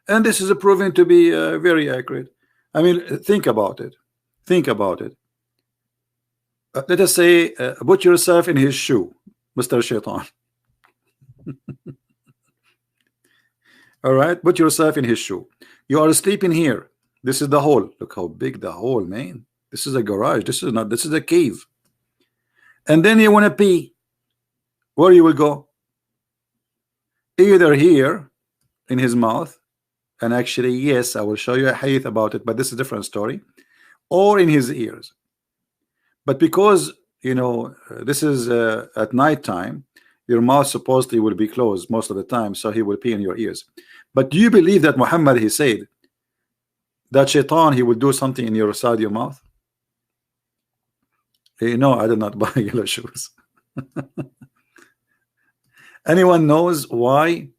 Speaker 1: And this is proven to be very accurate. I mean, think about it. Think about it. Let us say, put yourself in his shoe, Mr. Shaitan. All right, put yourself in his shoe. You are sleeping here. This is the hole. Look how big the hole, man. This is a garage. This is not. This is a cave. And then you want to pee. Where you will go? Either here, in his mouth, and actually, yes, I will show you a hadith about it, but this is a different story, or in his ears. But because you know this is at night time, your mouth supposedly will be closed most of the time, so he will pee in your ears. But do you believe that Muhammad he said that Shaitan he will do something in your side of your mouth? Hey, no, I did not buy yellow shoes. Anyone knows why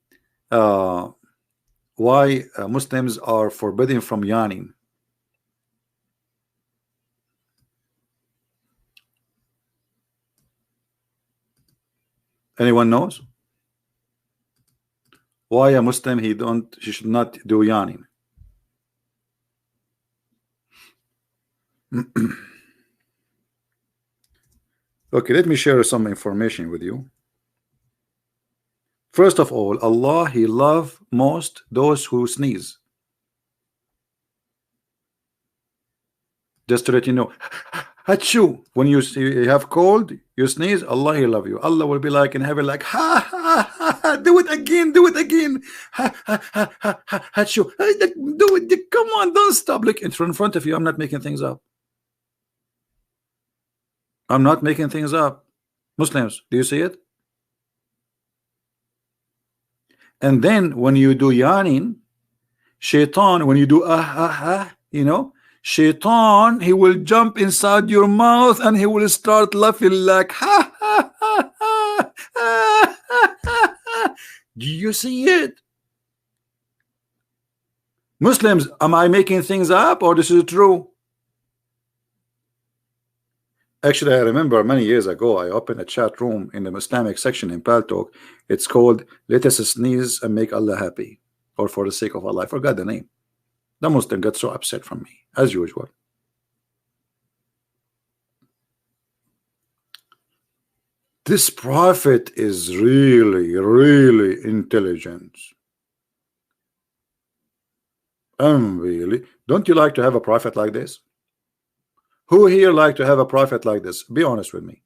Speaker 1: Muslims are forbidden from yawning? Anyone knows why a Muslim he should not do yawning? Okay, let me share some information with you. First of all, Allah he love most those who sneeze. Just to let you know, Hachu, when you have cold, you sneeze, Allah he love you. Allah will be like in heaven, like ha ha ha, ha do it again, do it again. Ha ha ha ha, ha Hachu, do it. Come on, don't stop. Look in front of you. I'm not making things up. I'm not making things up. Muslims, do you see it? And then when you do yawning, Shaitan, when you do you know, Shaitan he will jump inside your mouth and he will start laughing like ha ha ha ha, ha, ha, ha, ha. Do you see it? Muslims, am I making things up or this is true? Actually, I remember many years ago I opened a chat room in the Islamic section in Paltalk. It's called "Let us sneeze and make Allah happy," or "For the sake of Allah." I forgot the name. The Muslim got so upset from me, as usual. This prophet is really, really intelligent. Really, don't you like to have a prophet like this? Who here like to have a prophet like this? Be honest with me.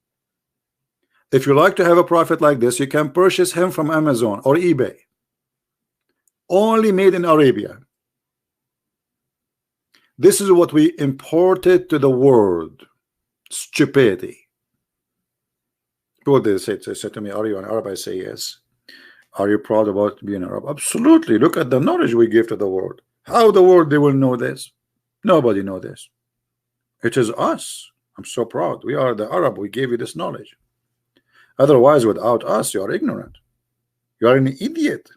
Speaker 1: If you like to have a prophet like this, you can purchase him from Amazon or eBay. Only made in Arabia. This is what we imported to the world. Stupidity. What they say to me, are you an Arab? I say yes. Are you proud about being Arab? Absolutely. Look at the knowledge we give to the world. How the world they will know this? Nobody know this. It is us. I'm so proud. We are the Arab. We gave you this knowledge. Otherwise, without us, you are ignorant. You are an idiot.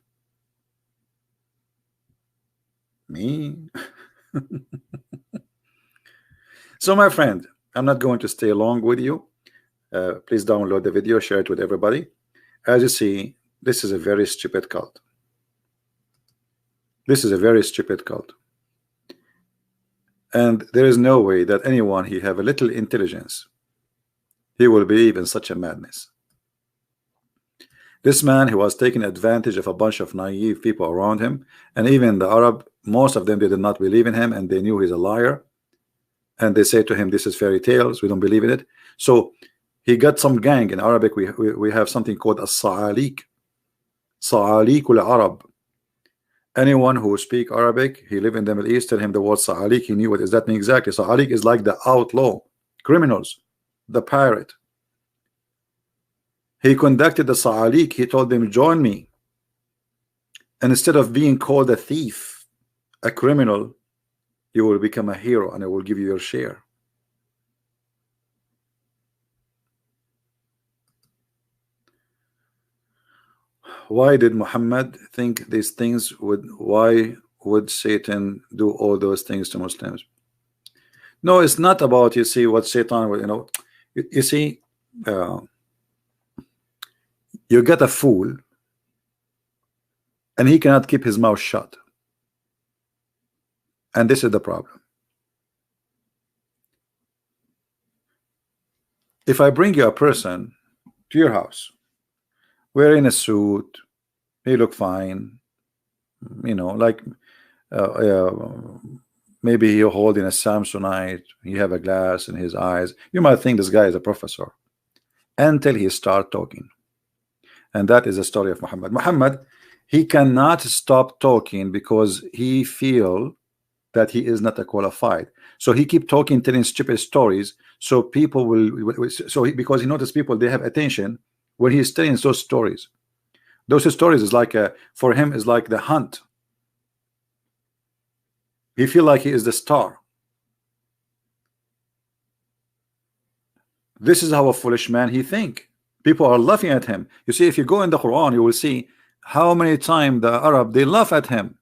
Speaker 1: Me. So, my friend, I'm not going to stay long with you. Please download the video, share it with everybody. As you see, this is a very stupid cult. This is a very stupid cult. And there is no way that anyone he have a little intelligence, he will believe in such a madness. This man, he was taking advantage of a bunch of naive people around him, and even the Arab, most of them they did not believe in him and they knew he's a liar. and they say to him, this is fairy tales, we don't believe in it. So he got some gang. In Arabic we have something called a sa'alik, sa'alikul Arab. Anyone who speak Arabic, he live in the Middle East, tell him the word sa'alik, he knew what does that mean exactly. Sa'alik is like the outlaw, criminals, the pirate. He conducted the sa'alik. He told them, join me, and instead of being called a thief, a criminal, you will become a hero, and I will give you your share. Why did Muhammad think these things would? Why would Satan do all those things to Muslims? No, it's not about, you see, what Satan would, you see, you get a fool and he cannot keep his mouth shut, and this is the problem. If I bring you a person to your house wearing a suit, he look fine, like maybe you're holding a Samsonite, you have a glass in his eyes, you might think this guy is a professor until he start talking. And that is the story of Muhammad. Muhammad, he cannot stop talking because he feel that he is not a qualified. So he keep talking, telling stupid stories. So people will, because he noticed people, they have attention when he's telling those stories. Those stories is like for him is like the hunt. He feel like he is the star. This is how a foolish man he think. People are laughing at him. You see, if you go in the Quran, you will see how many times the Arab, they laugh at him.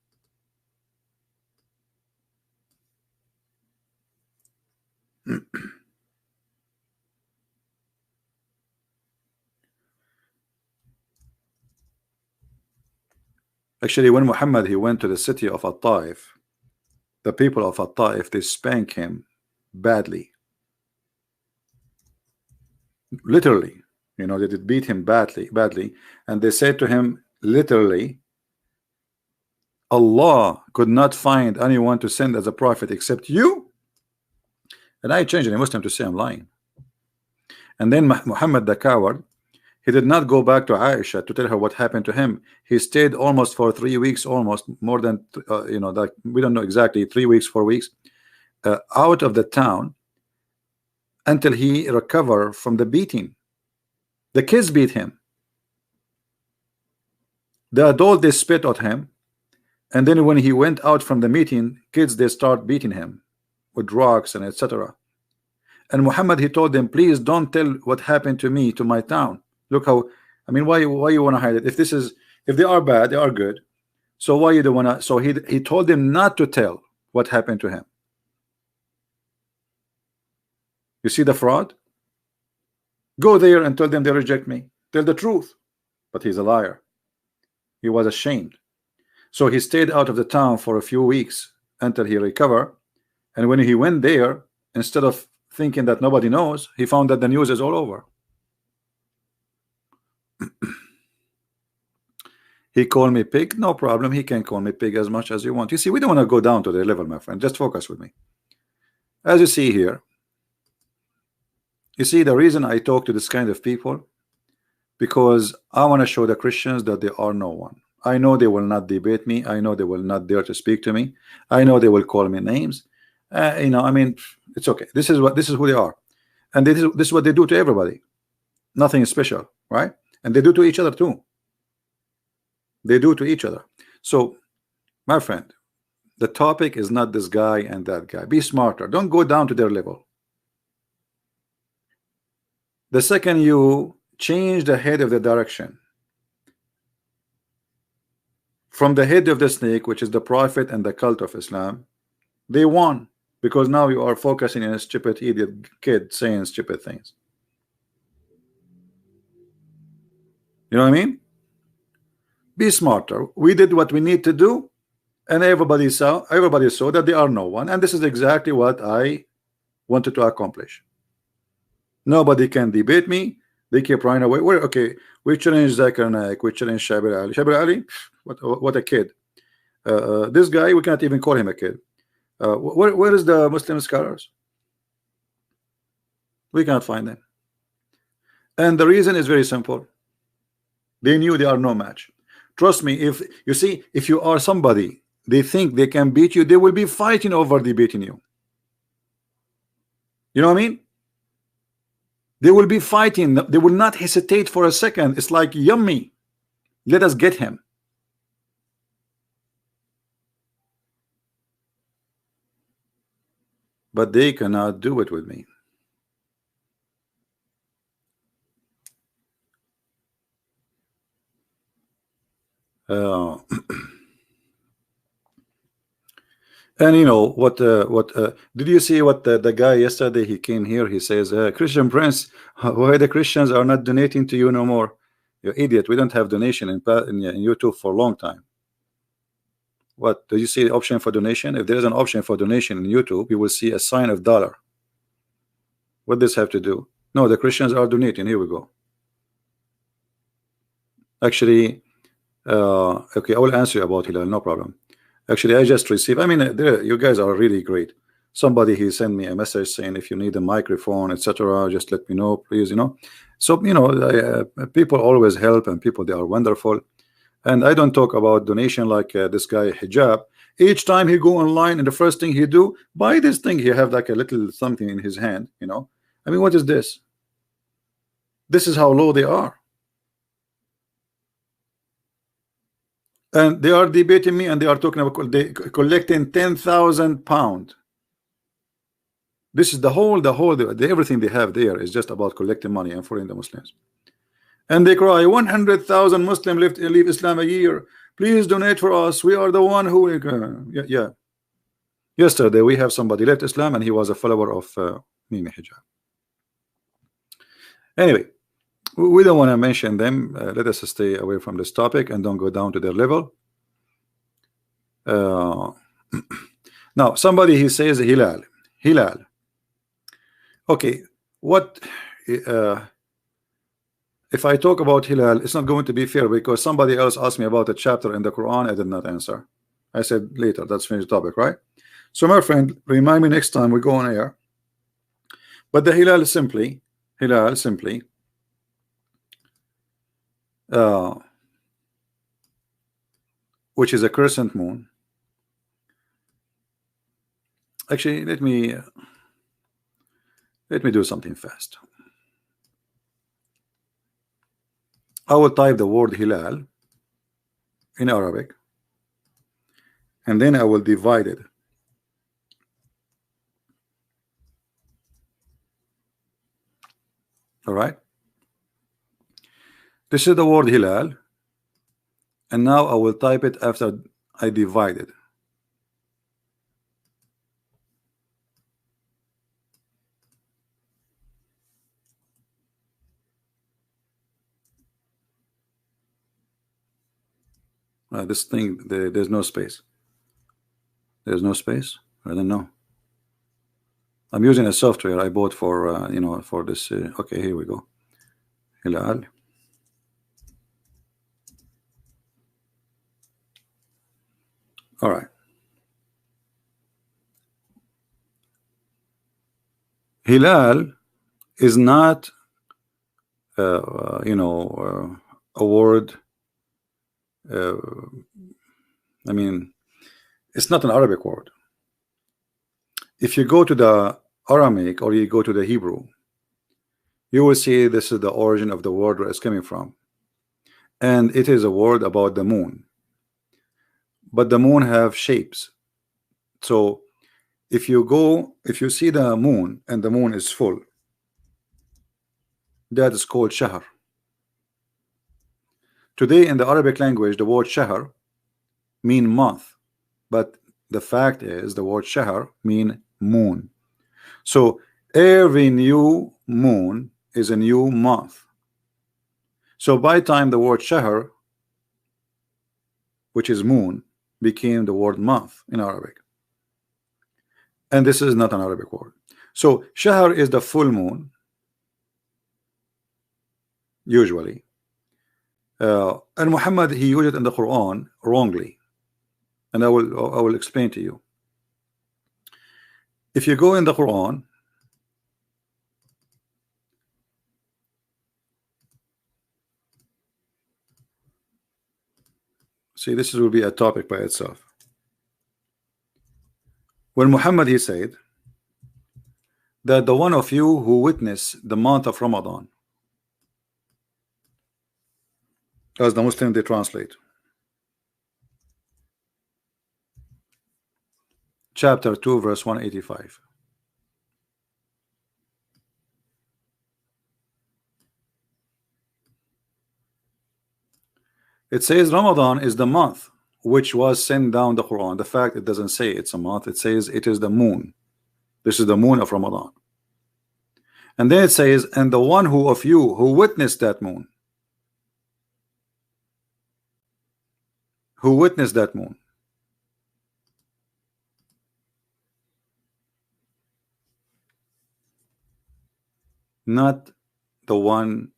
Speaker 1: Actually, when Muhammad he went to the city of At-Taif, the people of At-Taif, they spank him badly, literally. They did beat him badly, and they said to him literally, Allah could not find anyone to send as a prophet except you. And I changed a Muslim to say I'm lying. And then Muhammad the coward, he did not go back to Aisha to tell her what happened to him. He stayed almost for 3 weeks, almost more than like we don't know exactly, 3 weeks, 4 weeks, out of the town until he recovered from the beating. The kids beat him. The adult, they spit at him, and then when he went out from the meeting, kids, they start beating him with rocks and etc. And Muhammad, he told them, please don't tell what happened to me to my town. Look how, why you want to hide it? If they are bad, they are good. So why you don't want to? So he told them not to tell what happened to him. You see the fraud? Go there and tell them they reject me. Tell the truth. But he's a liar. He was ashamed. So he stayed out of the town for a few weeks until he recovered. And when he went there, instead of thinking that nobody knows, he found that the news is all over. He called me pig, no problem. He can call me pig as much as you want. You see, we don't want to go down to their level, my friend. Just focus with me. As you see here, you see the reason I talk to this kind of people, because I want to show the Christians that they are no one. I know they will not debate me. I know they will not dare to speak to me. I know they will call me names. It's okay. This is who they are, and this is what they do to everybody. Nothing special, right? And they do to each other too. They do to each other. So, my friend, the topic is not this guy and that guy. Be smarter. Don't go down to their level. The second you change the head of the direction from the head of the snake, which is the prophet and the cult of Islam, they won, because now you are focusing on a stupid idiot kid saying stupid things. You know what I mean? Be smarter. We did what we need to do, and everybody saw that they are no one, and this is exactly what I wanted to accomplish. Nobody can debate me. They keep running away. We challenge Zakir Naik, we challenge Shabir Ali. Shabir Ali, what a kid. This guy, we cannot even call him a kid. Where is the Muslim scholars? We cannot find them. And the reason is very simple. They knew they are no match. Trust me, if you see, if you are somebody they think they can beat you, they will be fighting over debating you. You know what I mean? They will be fighting. They will not hesitate for a second. It's like, yummy, let us get him. But they cannot do it with me. And you know what? Did you see what the guy yesterday? He came here. He says, "Christian Prince, why the Christians are not donating to you no more? You idiot! We don't have donation in YouTube for a long time. What? Do you see the option for donation? If there is an option for donation in YouTube, you will see a sign of dollar. What does this have to do? No, the Christians are donating. Here we go. Actually, okay, I will answer you about Hilal. No problem. Actually, I just received. I mean, you guys are really great. Somebody he sent me a message saying, if you need a microphone, etc., just let me know, please. You know, so you know, people always help, and people they are wonderful. And I don't talk about donation like this guy hijab. Each time he go online, and the first thing he do, buy this thing. He have like a little something in his hand. You know, I mean, what is this? This is how low they are. And they are debating me, and they are talking about they collecting 10,000 pounds. This is the everything they have there is just about collecting money and following the Muslims. And they cry, 100,000 Muslims leave Islam a year. Please donate for us. We are the one who. Yeah. Yesterday we have somebody left Islam, and he was a follower of Mimi Hijab. Anyway, we don't want to mention them. Let us stay away from this topic and don't go down to their level. Now somebody he says Hilal. Okay, what if I talk about Hilal? It's not going to be fair because somebody else asked me about a chapter in the Quran. I did not answer. I said later. That's finished topic, right? So my friend, remind me next time we go on air. But the Hilal simply which is a crescent moon. Actually, let me do something fast. I will type the word Hilal in Arabic, and then I will divide it. All right. This is the word Hilal, and now I will type it after I divide it. This thing, there's no space. There's no space. I don't know. I'm using a software I bought for you know, for this. Okay, here we go. Hilal. All right. Hilal is not you know, a word. I mean, it's not an Arabic word. If you go to the Aramaic or you go to the Hebrew, you will see this is the origin of the word where it's coming from, and it is a word about the moon. But the moon have shapes. So if you see the moon and the moon is full, that is called shahr. Today in the Arabic language, the word shahr mean month, but the fact is the word shahr mean moon. So every new moon is a new month. So by time the word shahr, which is moon, became the word month in Arabic, and this is not an Arabic word. So shahr is the full moon usually, and Muhammad he used it in the Quran wrongly, and I will explain to you. If you go in the Quran See, this will be a topic by itself. When Muhammad, he said that the one of you who witness the month of Ramadan, as the Muslim they translate, chapter 2 verse 185. It says Ramadan is the month which was sent down the Quran. The fact it doesn't say it's a month, it says it is the moon. This is the moon of Ramadan. And then it says, and the one who of you who witnessed that moon, who witnessed that moon, not the one,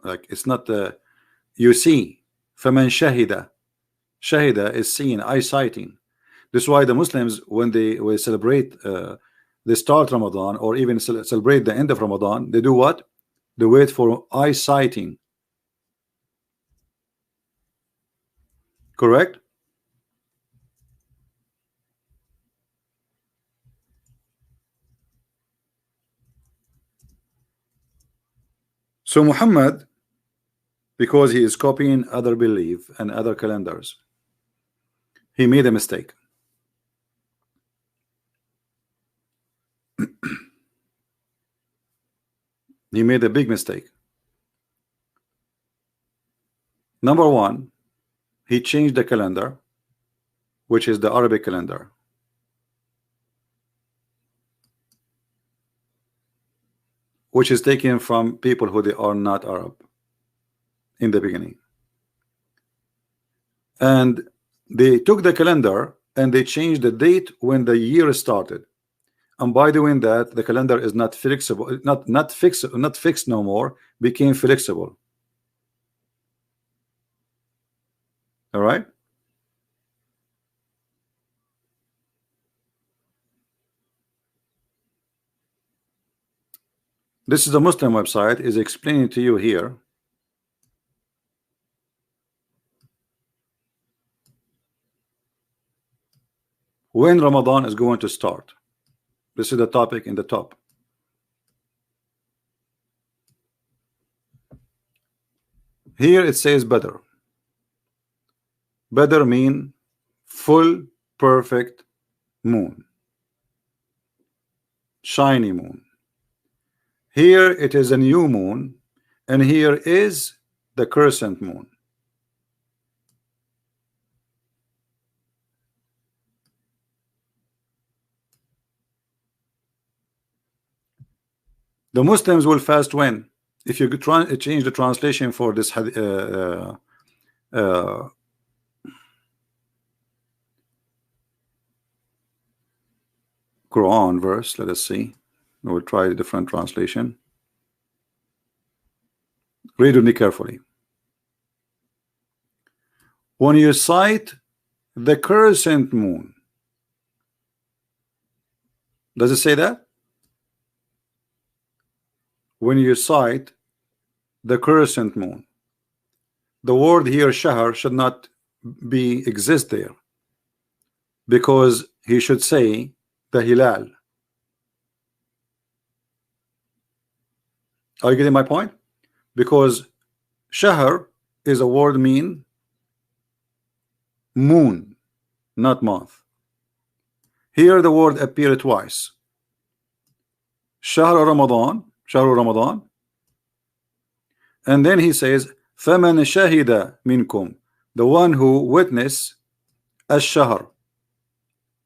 Speaker 1: like it's not the, you see, فَمَنْ شَهِدَ, shahida is seen, eyesighting. This is why the Muslims, when they will celebrate they start Ramadan, or even celebrate the end of Ramadan, they do what? They wait for eyesighting. Correct? So Muhammad, because he is copying other belief and other calendars, he made a mistake. He made a big mistake. Number one, he changed the calendar, which is the Arabic calendar. Which is taken from people who they are not Arab in the beginning. And they took the calendar and they changed the date when the year started. And by doing that, the calendar is not flexible, not fixed no more, became flexible. All right. This is a Muslim website is explaining to you here. When Ramadan is going to start. This is the topic in the top. Here it says Badr. Badr mean full perfect moon, shiny moon. Here it is a new moon, and here is the crescent moon. The Muslims will fast when? If you change the translation for this Quran verse, let us see. We'll try a different translation. Read with me carefully. When you sight the crescent moon, does it say that? When you sight the crescent moon, the word here shahr should not be exist there, because he should say the hilal. Are you getting my point? Because shahr is a word mean moon, not month. Here the word appeared twice. Shahr Ramadan, and then he says فَمَنْ شَهِدَ مِنْكُمْ, the one who witness الشهر,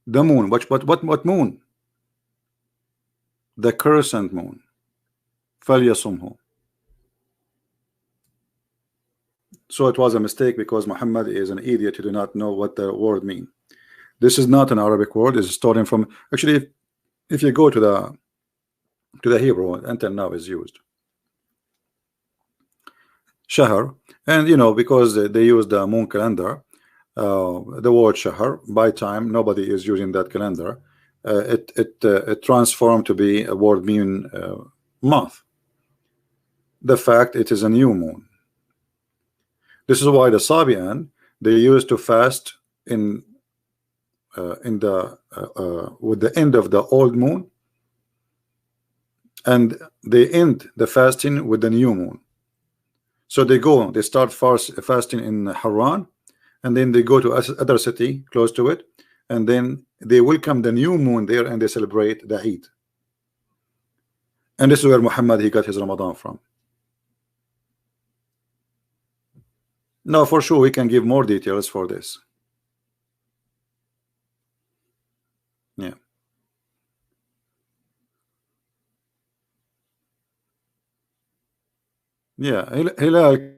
Speaker 1: the moon. What moon? The crescent moon. فَلْيَصُمْهُ. So it was a mistake, because Muhammad is an idiot who do not know what the word mean. This is not an Arabic word. It's starting from, actually, if you go to the Hebrew, until now is used shahr, and you know, because they use the moon calendar, the word shahr, by time nobody is using that calendar. It transformed to be a word mean month. The fact it is a new moon. This is why the Sabian, they used to fast in the with the end of the old moon, and they end the fasting with the new moon. So they start fasting in Haran, and then they go to other city close to it, and then they welcome the new moon there, and they celebrate the Eid. And this is where Muhammad he got his Ramadan from. No, for sure we can give more details for this. Yeah, yeah. Hilal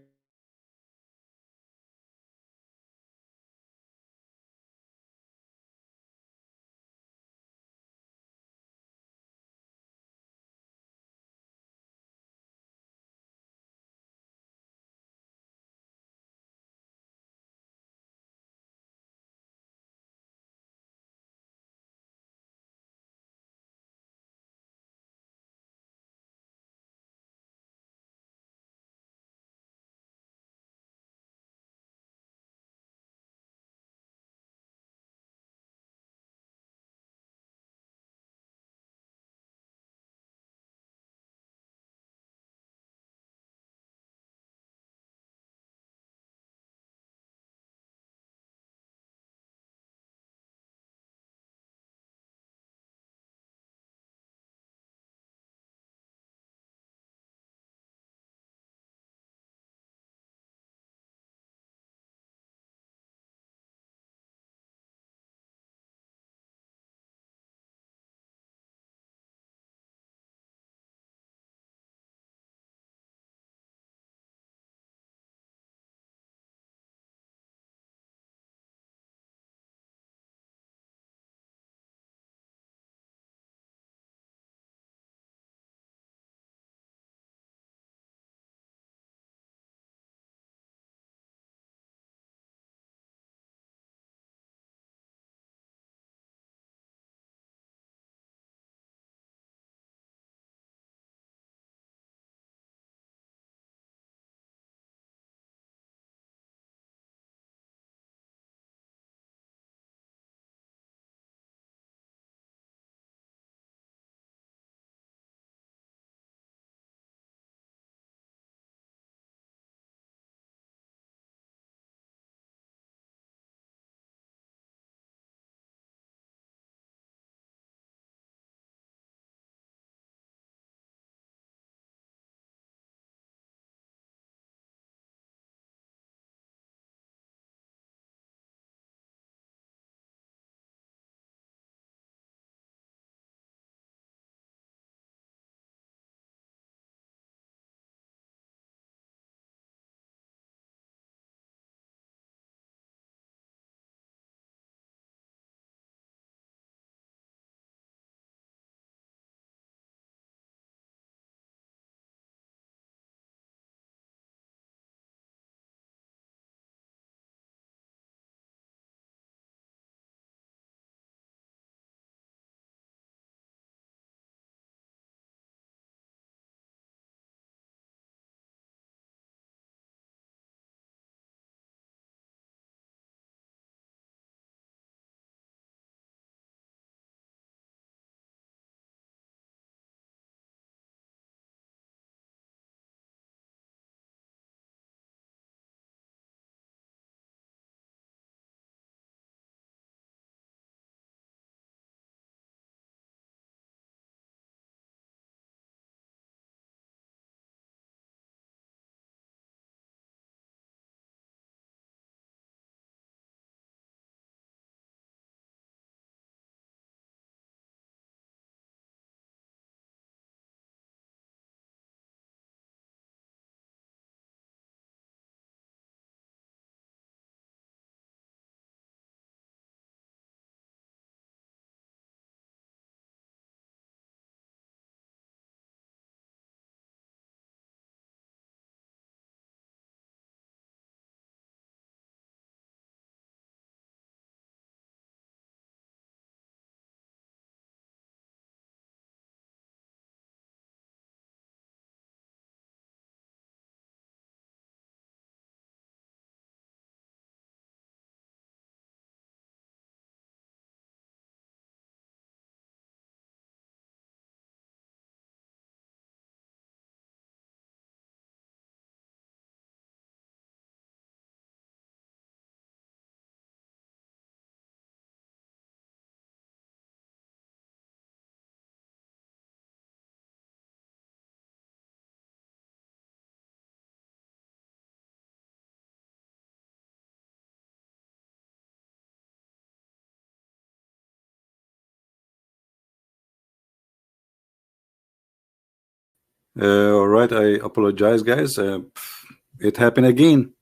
Speaker 1: All right, I apologize, guys. It happened again.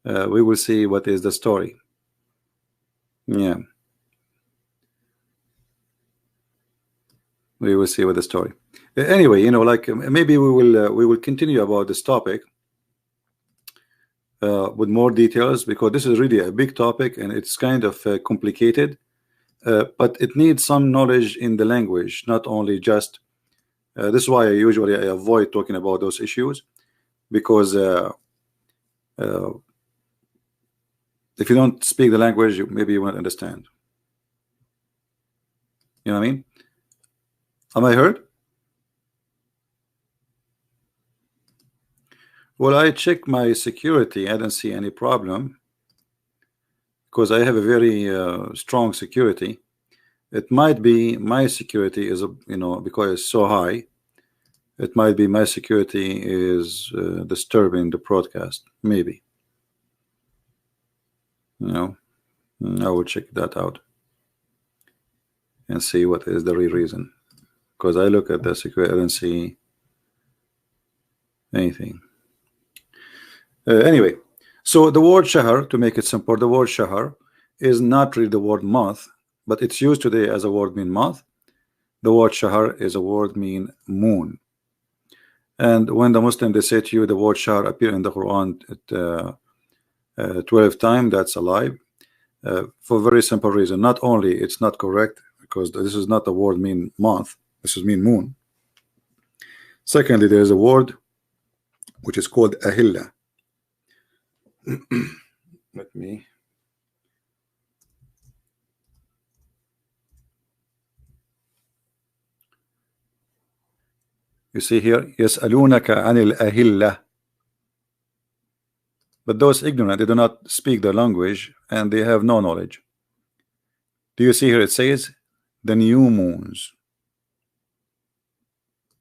Speaker 1: We will see what is the story. Yeah, we will see what the story. Anyway, like maybe we will continue about this topic with more details, because this is really a big topic and it's kind of complicated. But it needs some knowledge in the language, not only just. This is why I avoid talking about those issues, because uh, if you don't speak the language, maybe you won't understand. You know what I mean? Am I heard? Well, I checked my security. I don't see any problem because I have a very strong security. It might be my security is, because it's so high. It might be my security is disturbing the broadcast. Maybe. I will check that out and see what is the real reason. Because I look at the security, I don't see anything. Anyway, so the word shahr, to make it simple, the word shahr is not really the word month, but it's used today as a word mean month. The word shahr is a word mean moon. And when the Muslim they say to you the word shahr appear in the Quran at 12 times, that's a lie. For a very simple reason. Not only it's not correct, because this is not the word mean month, this is mean moon. Secondly, there is a word which is called ahilla. Let me. You see here, يسألونك عن الأهلة. But those ignorant, they do not speak the language and they have no knowledge. Do you see here it says the new moons?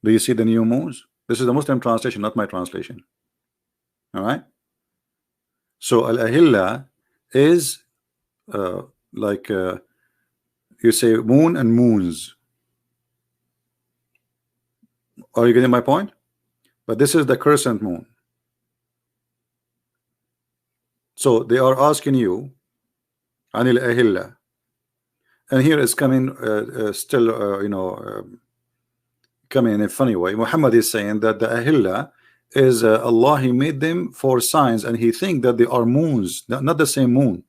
Speaker 1: Do you see the new moons? This is the Muslim translation, not my translation. All right. So al-ahilla is like you say moon and moons. Are you getting my point? But this is the crescent moon. So they are asking you anil ahilla, and here is coming still coming in a funny way. Muhammad is saying that the ahilla is Allah, he made them for signs, and he think that they are moons, not the same moon.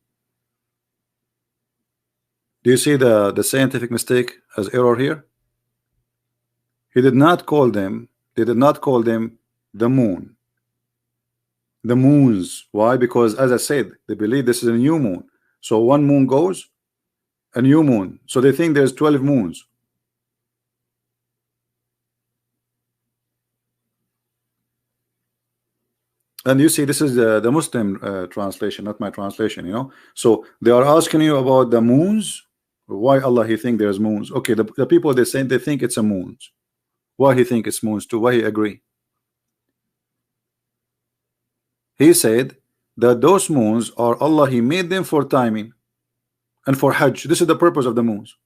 Speaker 1: Do you see the scientific mistake as error here? He did not call them, they did not call them the moon, the moons. Why? Because as I said, they believe this is a new moon. So one moon goes, a new moon. So they think there's 12 moons. And you see, this is the Muslim translation, not my translation. So they are asking you about the moons. Why Allah he think there's moons? Okay, the people they say they think it's a moons. Why he think it's moons too? Why he agree? He said that those moons are Allah, he made them for timing and for Hajj. This is the purpose of the moons.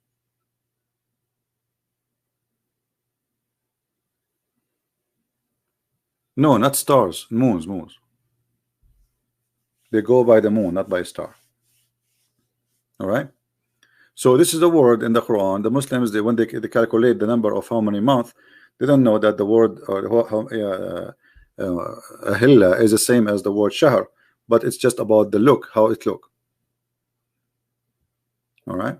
Speaker 1: No, not stars, moons. They go by the moon, not by star. All right. So this is the word in the Quran. The Muslims, when they calculate the number of how many months, they don't know that the word ahilla is the same as the word shahr, but it's just about the look, how it look. All right.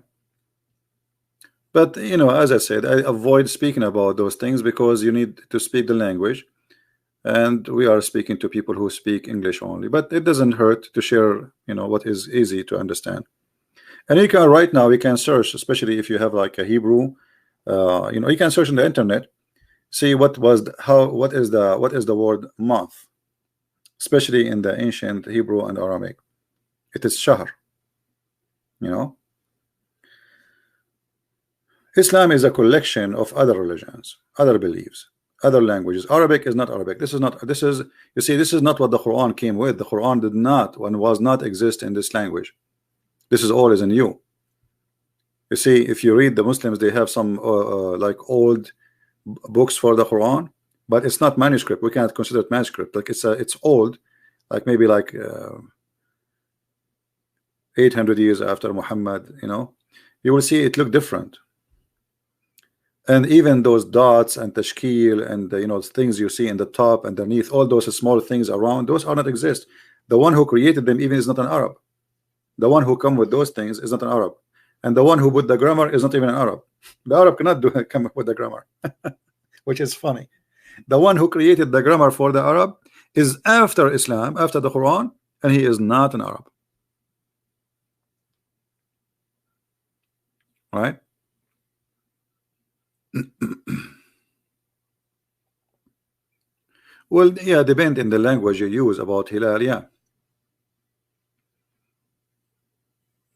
Speaker 1: But as I said, I avoid speaking about those things because you need to speak the language, and we are speaking to people who speak English only. But it doesn't hurt to share, what is easy to understand. And you can right now, you can search, especially if you have like a Hebrew, you can search on the internet, see what is the word month, especially in the ancient Hebrew and Aramaic. It is shahr. Islam is a collection of other religions, other beliefs, other languages. Arabic is not Arabic. This is you see, this is not what the Quran came with. The Quran did not and was not exist in this language. This is all is in you. You see, if you read the Muslims, they have some like old books for the Quran, but it's not manuscript. We cannot consider it manuscript. Like it's old, like maybe like 800 years after Muhammad. You will see it look different. And even those dots and tashkil and things you see in the top, underneath, all those small things around, those are not exist. The one who created them even is not an Arab. The one who come with those things is not an Arab, and the one who put the grammar is not even an Arab. The Arab cannot come up with the grammar, which is funny. The one who created the grammar for the Arab is after Islam, after the Quran, and he is not an Arab. Right? Well, yeah, depend in the language you use about Hilal. Yeah.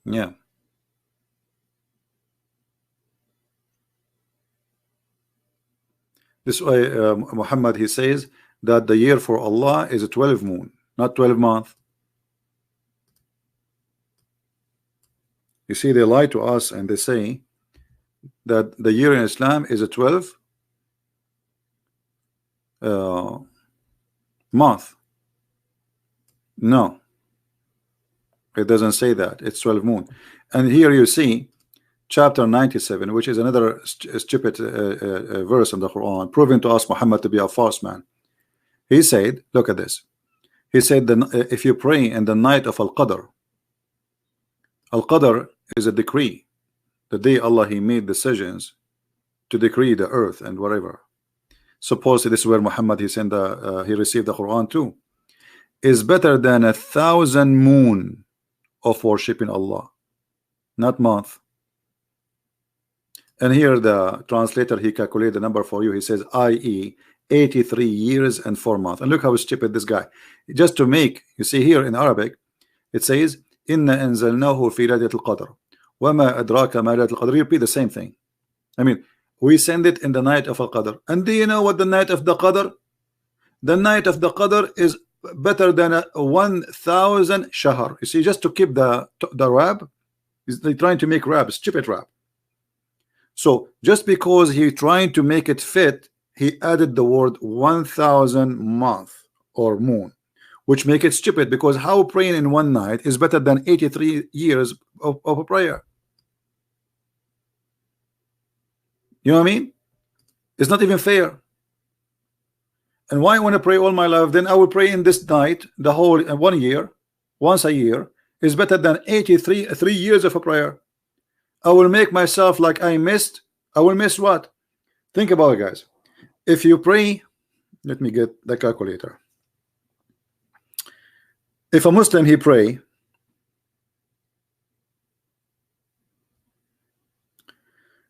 Speaker 1: Yeah. This way, Muhammad, he says that the year for Allah is a 12 moon, not 12 month. You see, they lie to us and they say that the year in Islam is a 12 month. No, it doesn't say that. It's 12 moon. And here you see chapter 97, which is another stupid verse in the Quran, proving to us Muhammad to be a false man. He said, look at this. He said that if you pray in the night of Al-Qadr, Al-Qadr is a decree. The day Allah he made decisions to decree the earth and whatever. Suppose this is where Muhammad he sent he received the Quran too. Is better than 1,000 moon of worshiping Allah, not month. And here the translator he calculated the number for you. He says, i.e. 83 years and 4 months. And look how stupid this guy. Just to make, you see here in Arabic, it says, Inna anzalnahu fi laylatil qadr. Wama adraka ma laylatul qadr. Repeat the same thing. I mean, we send it in the night of Al-Qadr. And do you know what the night of the Qadr? The night of the Qadr is better than 1,000 shahr. You see, just to keep the rab, they're trying to make rab, stupid rab. So just because he trying to make it fit, he added the word 1,000 month or moon, which make it stupid, because how praying in one night is better than 83 years of a prayer. You know what I mean? It's not even fair. And why I want to pray all my life? Then I will pray in this night the whole 1 year, once a year, is better than 83 years of a prayer. I will make myself like I missed. I will miss what? Think about it, guys. If you pray, let me get the calculator. If a Muslim he pray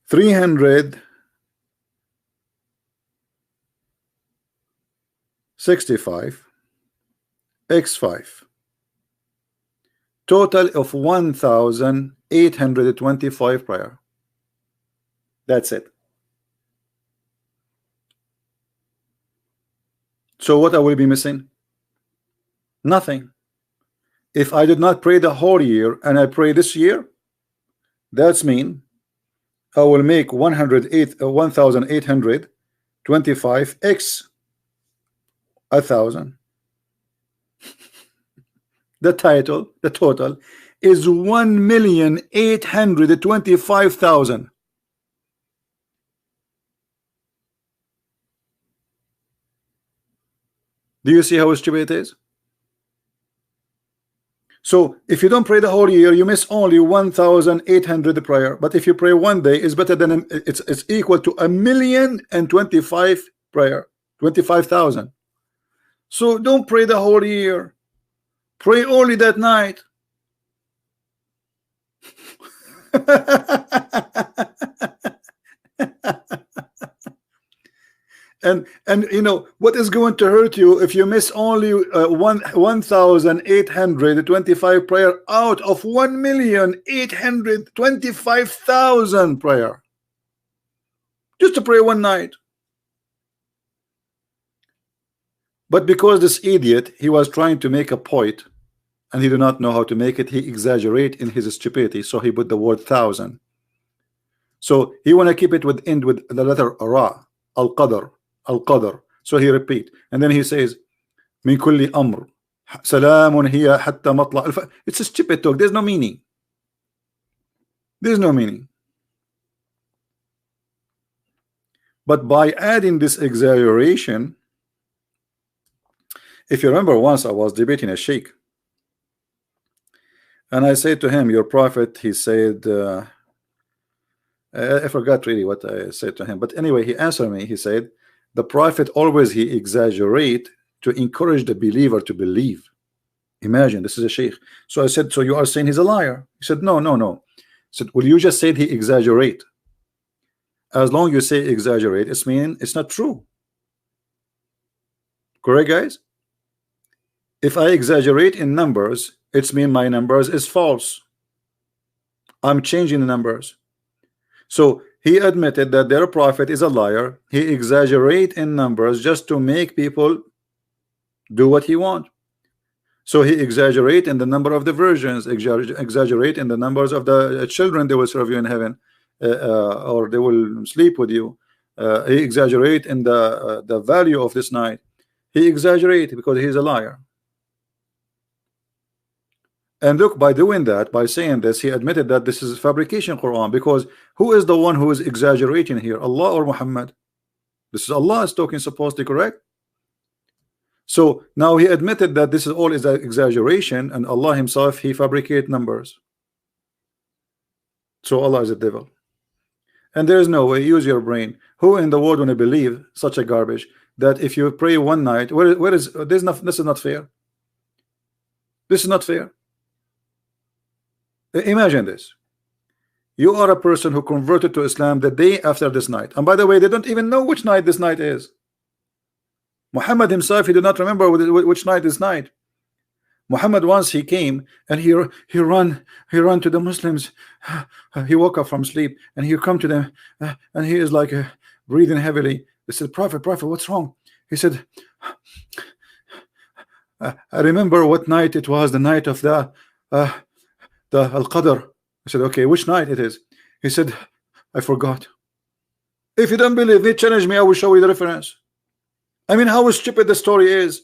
Speaker 1: 365 x 5, total of 1,825 prayer. That's it. So what I will be missing? Nothing. If I did not pray the whole year and I pray this year, that's mean I will make 1,825 x 1,000. The total is 1,825,000. Do you see how stupid it is? So if you don't pray the whole year, you miss only 1,800 prayer. But if you pray one day, it's better than it's equal to 1,025,000 prayer, 25,000. So don't pray the whole year. Pray only that night. And you know what is going to hurt you if you miss only 1,825 prayer out of 1,825,000 prayer, just to pray one night. But because this idiot, he was trying to make a point and he did not know how to make it, he exaggerate in his stupidity, so he put the word 1,000. So he want to keep it with end with the letter ra, al-qadr, al-qadr. So he repeat, and then he says, "Min kulli amr, salamun hiya hatta matla." It's a stupid talk. There's no meaning. There's no meaning. But by adding this exaggeration, if you remember, once I was debating a sheikh, and I said to him, "Your prophet," he said, I forgot really what I said to him, but anyway, he answered me. He said, "The prophet always he exaggerate to encourage the believer to believe." Imagine, this is a sheikh. So I said, "So you are saying he's a liar?" He said, "No, no, no." I said, "Well, you just said he exaggerate. As long as you say exaggerate, it's mean it's not true. Correct, guys? If I exaggerate in numbers, it's mean my numbers is false. I'm changing the numbers." So he admitted that their prophet is a liar. He exaggerate in numbers just to make people do what he want. So he exaggerate in the number of the virgins, exaggerate in the numbers of the children they will serve you in heaven, or they will sleep with you. He exaggerate in the value of this night. He exaggerate because he's a liar. And look, by doing that, by saying this, he admitted that this is fabrication Quran, because who is the one who is exaggerating here, Allah or Muhammad? This is Allah is talking, supposedly, correct? So now he admitted that this is all is an exaggeration, and Allah himself, he fabricate numbers. So Allah is a devil. And there is no way, use your brain. Who in the world want to believe such a garbage, that if you pray one night, where is this? This is not fair. This is not fair. Imagine this. You are a person who converted to Islam the day after this night, and by the way, they don't even know which night this night is. Muhammad himself, he did not remember which night is night. Muhammad, once he came and he run to the Muslims. He woke up from sleep and he come to them, and he is like breathing heavily. They said, "Prophet, what's wrong?" He said, "I remember what night it was, the night of the Al-Qadr." I said, "Okay, which night it is?" He said, "I forgot." If you don't believe me, challenge me, I will show you the reference. I mean, how stupid the story is.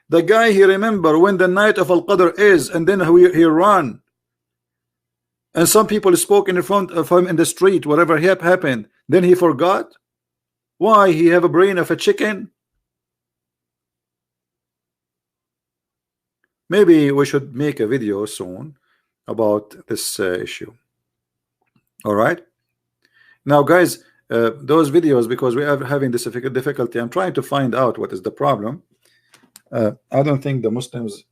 Speaker 1: The guy, he remember when the night of Al-Qadr is, and then he run. And some people spoke in front of him in the street, whatever happened. Then he forgot. Why? He have a brain of a chicken? Maybe we should make a video soon about this issue. All right. Now, guys, those videos, because we are having this difficulty, I'm trying to find out what is the problem. I don't think the Muslims,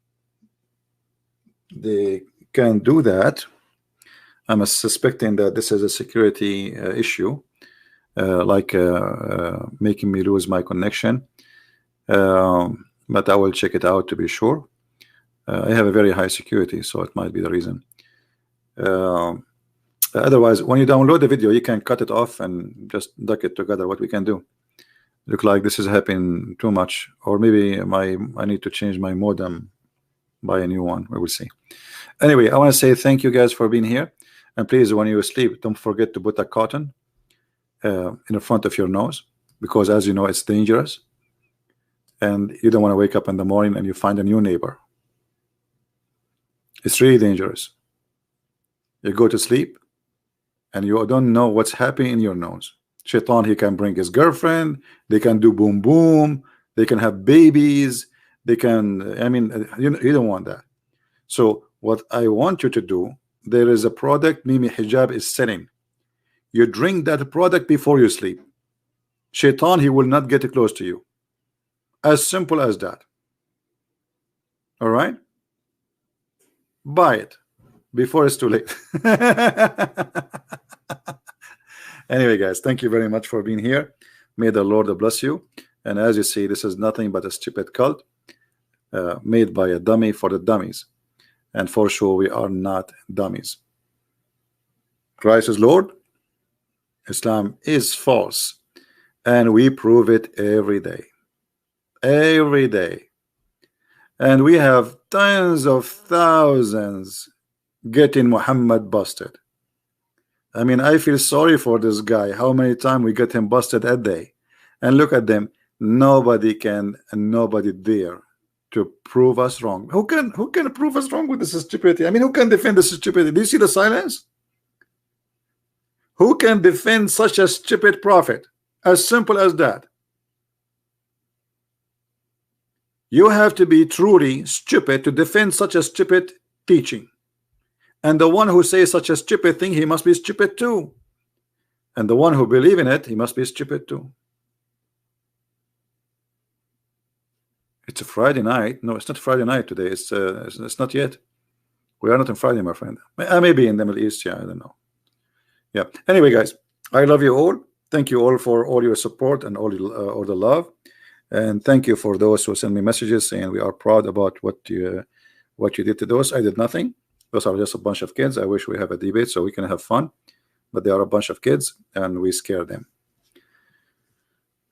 Speaker 1: they can do that. I'm suspecting that this is a security issue, like making me lose my connection. But I will check it out to be sure. I have a very high security, so it might be the reason. Otherwise, when you download the video, you can cut it off and just duck it together. What we can do. Look like this is happening too much, or maybe I need to change my modem, buy a new one. We will see. Anyway, I want to say thank you guys for being here, and please, when you sleep, don't forget to put a cotton in the front of your nose, because as you know, it's dangerous, and you don't want to wake up in the morning and you find a new neighbor. It's really dangerous. You go to sleep and you don't know what's happening in your nose. Shaitan, he can bring his girlfriend, they can do boom boom, they can have babies, they can, I mean, you don't want that. So what I want you to do, there is a product Mimi Hijab is selling. You drink that product before you sleep. Shaitan, he will not get close to you. As simple as that. All right? Buy it before it's too late. Anyway, guys, thank you very much for being here. May the Lord bless you. And as you see, this is nothing but a stupid cult made by a dummy for the dummies. And for sure, we are not dummies. Christ is Lord. Islam is false. And we prove it every day. Every day. And we have tens of thousands getting Muhammad busted. I mean, I feel sorry for this guy. How many times we get him busted a day? And look at them. Nobody can, and nobody there to prove us wrong. Who can prove us wrong with this stupidity? I mean, who can defend this stupidity? Do you see the silence? Who can defend such a stupid prophet? As simple as that. You have to be truly stupid to defend such a stupid teaching. And the one who says such a stupid thing, he must be stupid too. And the one who believes in it, he must be stupid too. It's a Friday night. No, it's not Friday night today. It's not yet. We are not on Friday, my friend. Maybe in the Middle East. Yeah, I don't know. Yeah. Anyway, guys, I love you all. Thank you all for all your support and all the love. And thank you for those who send me messages saying we are proud about what you did to those. I did nothing. Those are just a bunch of kids. I wish we have a debate so we can have fun, but they are a bunch of kids and we scare them.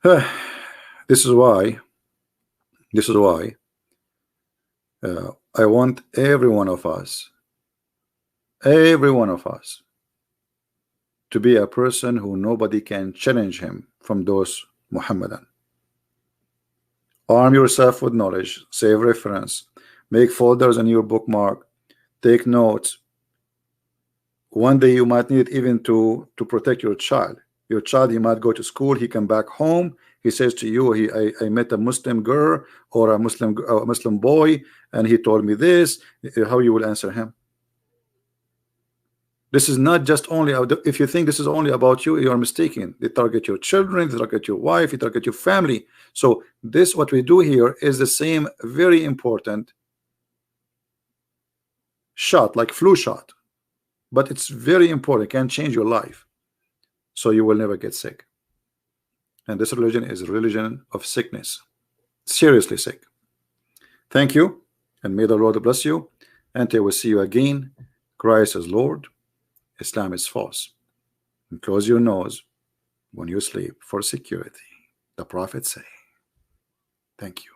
Speaker 1: This is why I want every one of us to be a person who nobody can challenge him from those Muhammadan. Arm yourself with knowledge, save reference, make folders in your bookmark, take notes. One day you might need it even to protect your child. Your child, he might go to school, he come back home, he says to you, I met a Muslim girl or a Muslim boy, and he told me this. How you will answer him? This is not just only, if you think this is only about you, you are mistaken. They target your children, they target your wife, they target your family. So this, what we do here, is the same very important shot, like flu shot, but it's very important. It can change your life, so you will never get sick. And this religion is a religion of sickness, seriously sick. Thank you, and may the Lord bless you. Until we see you again, Christ is Lord, Islam is false. And close your nose when you sleep for security, the Prophet say. Thank you.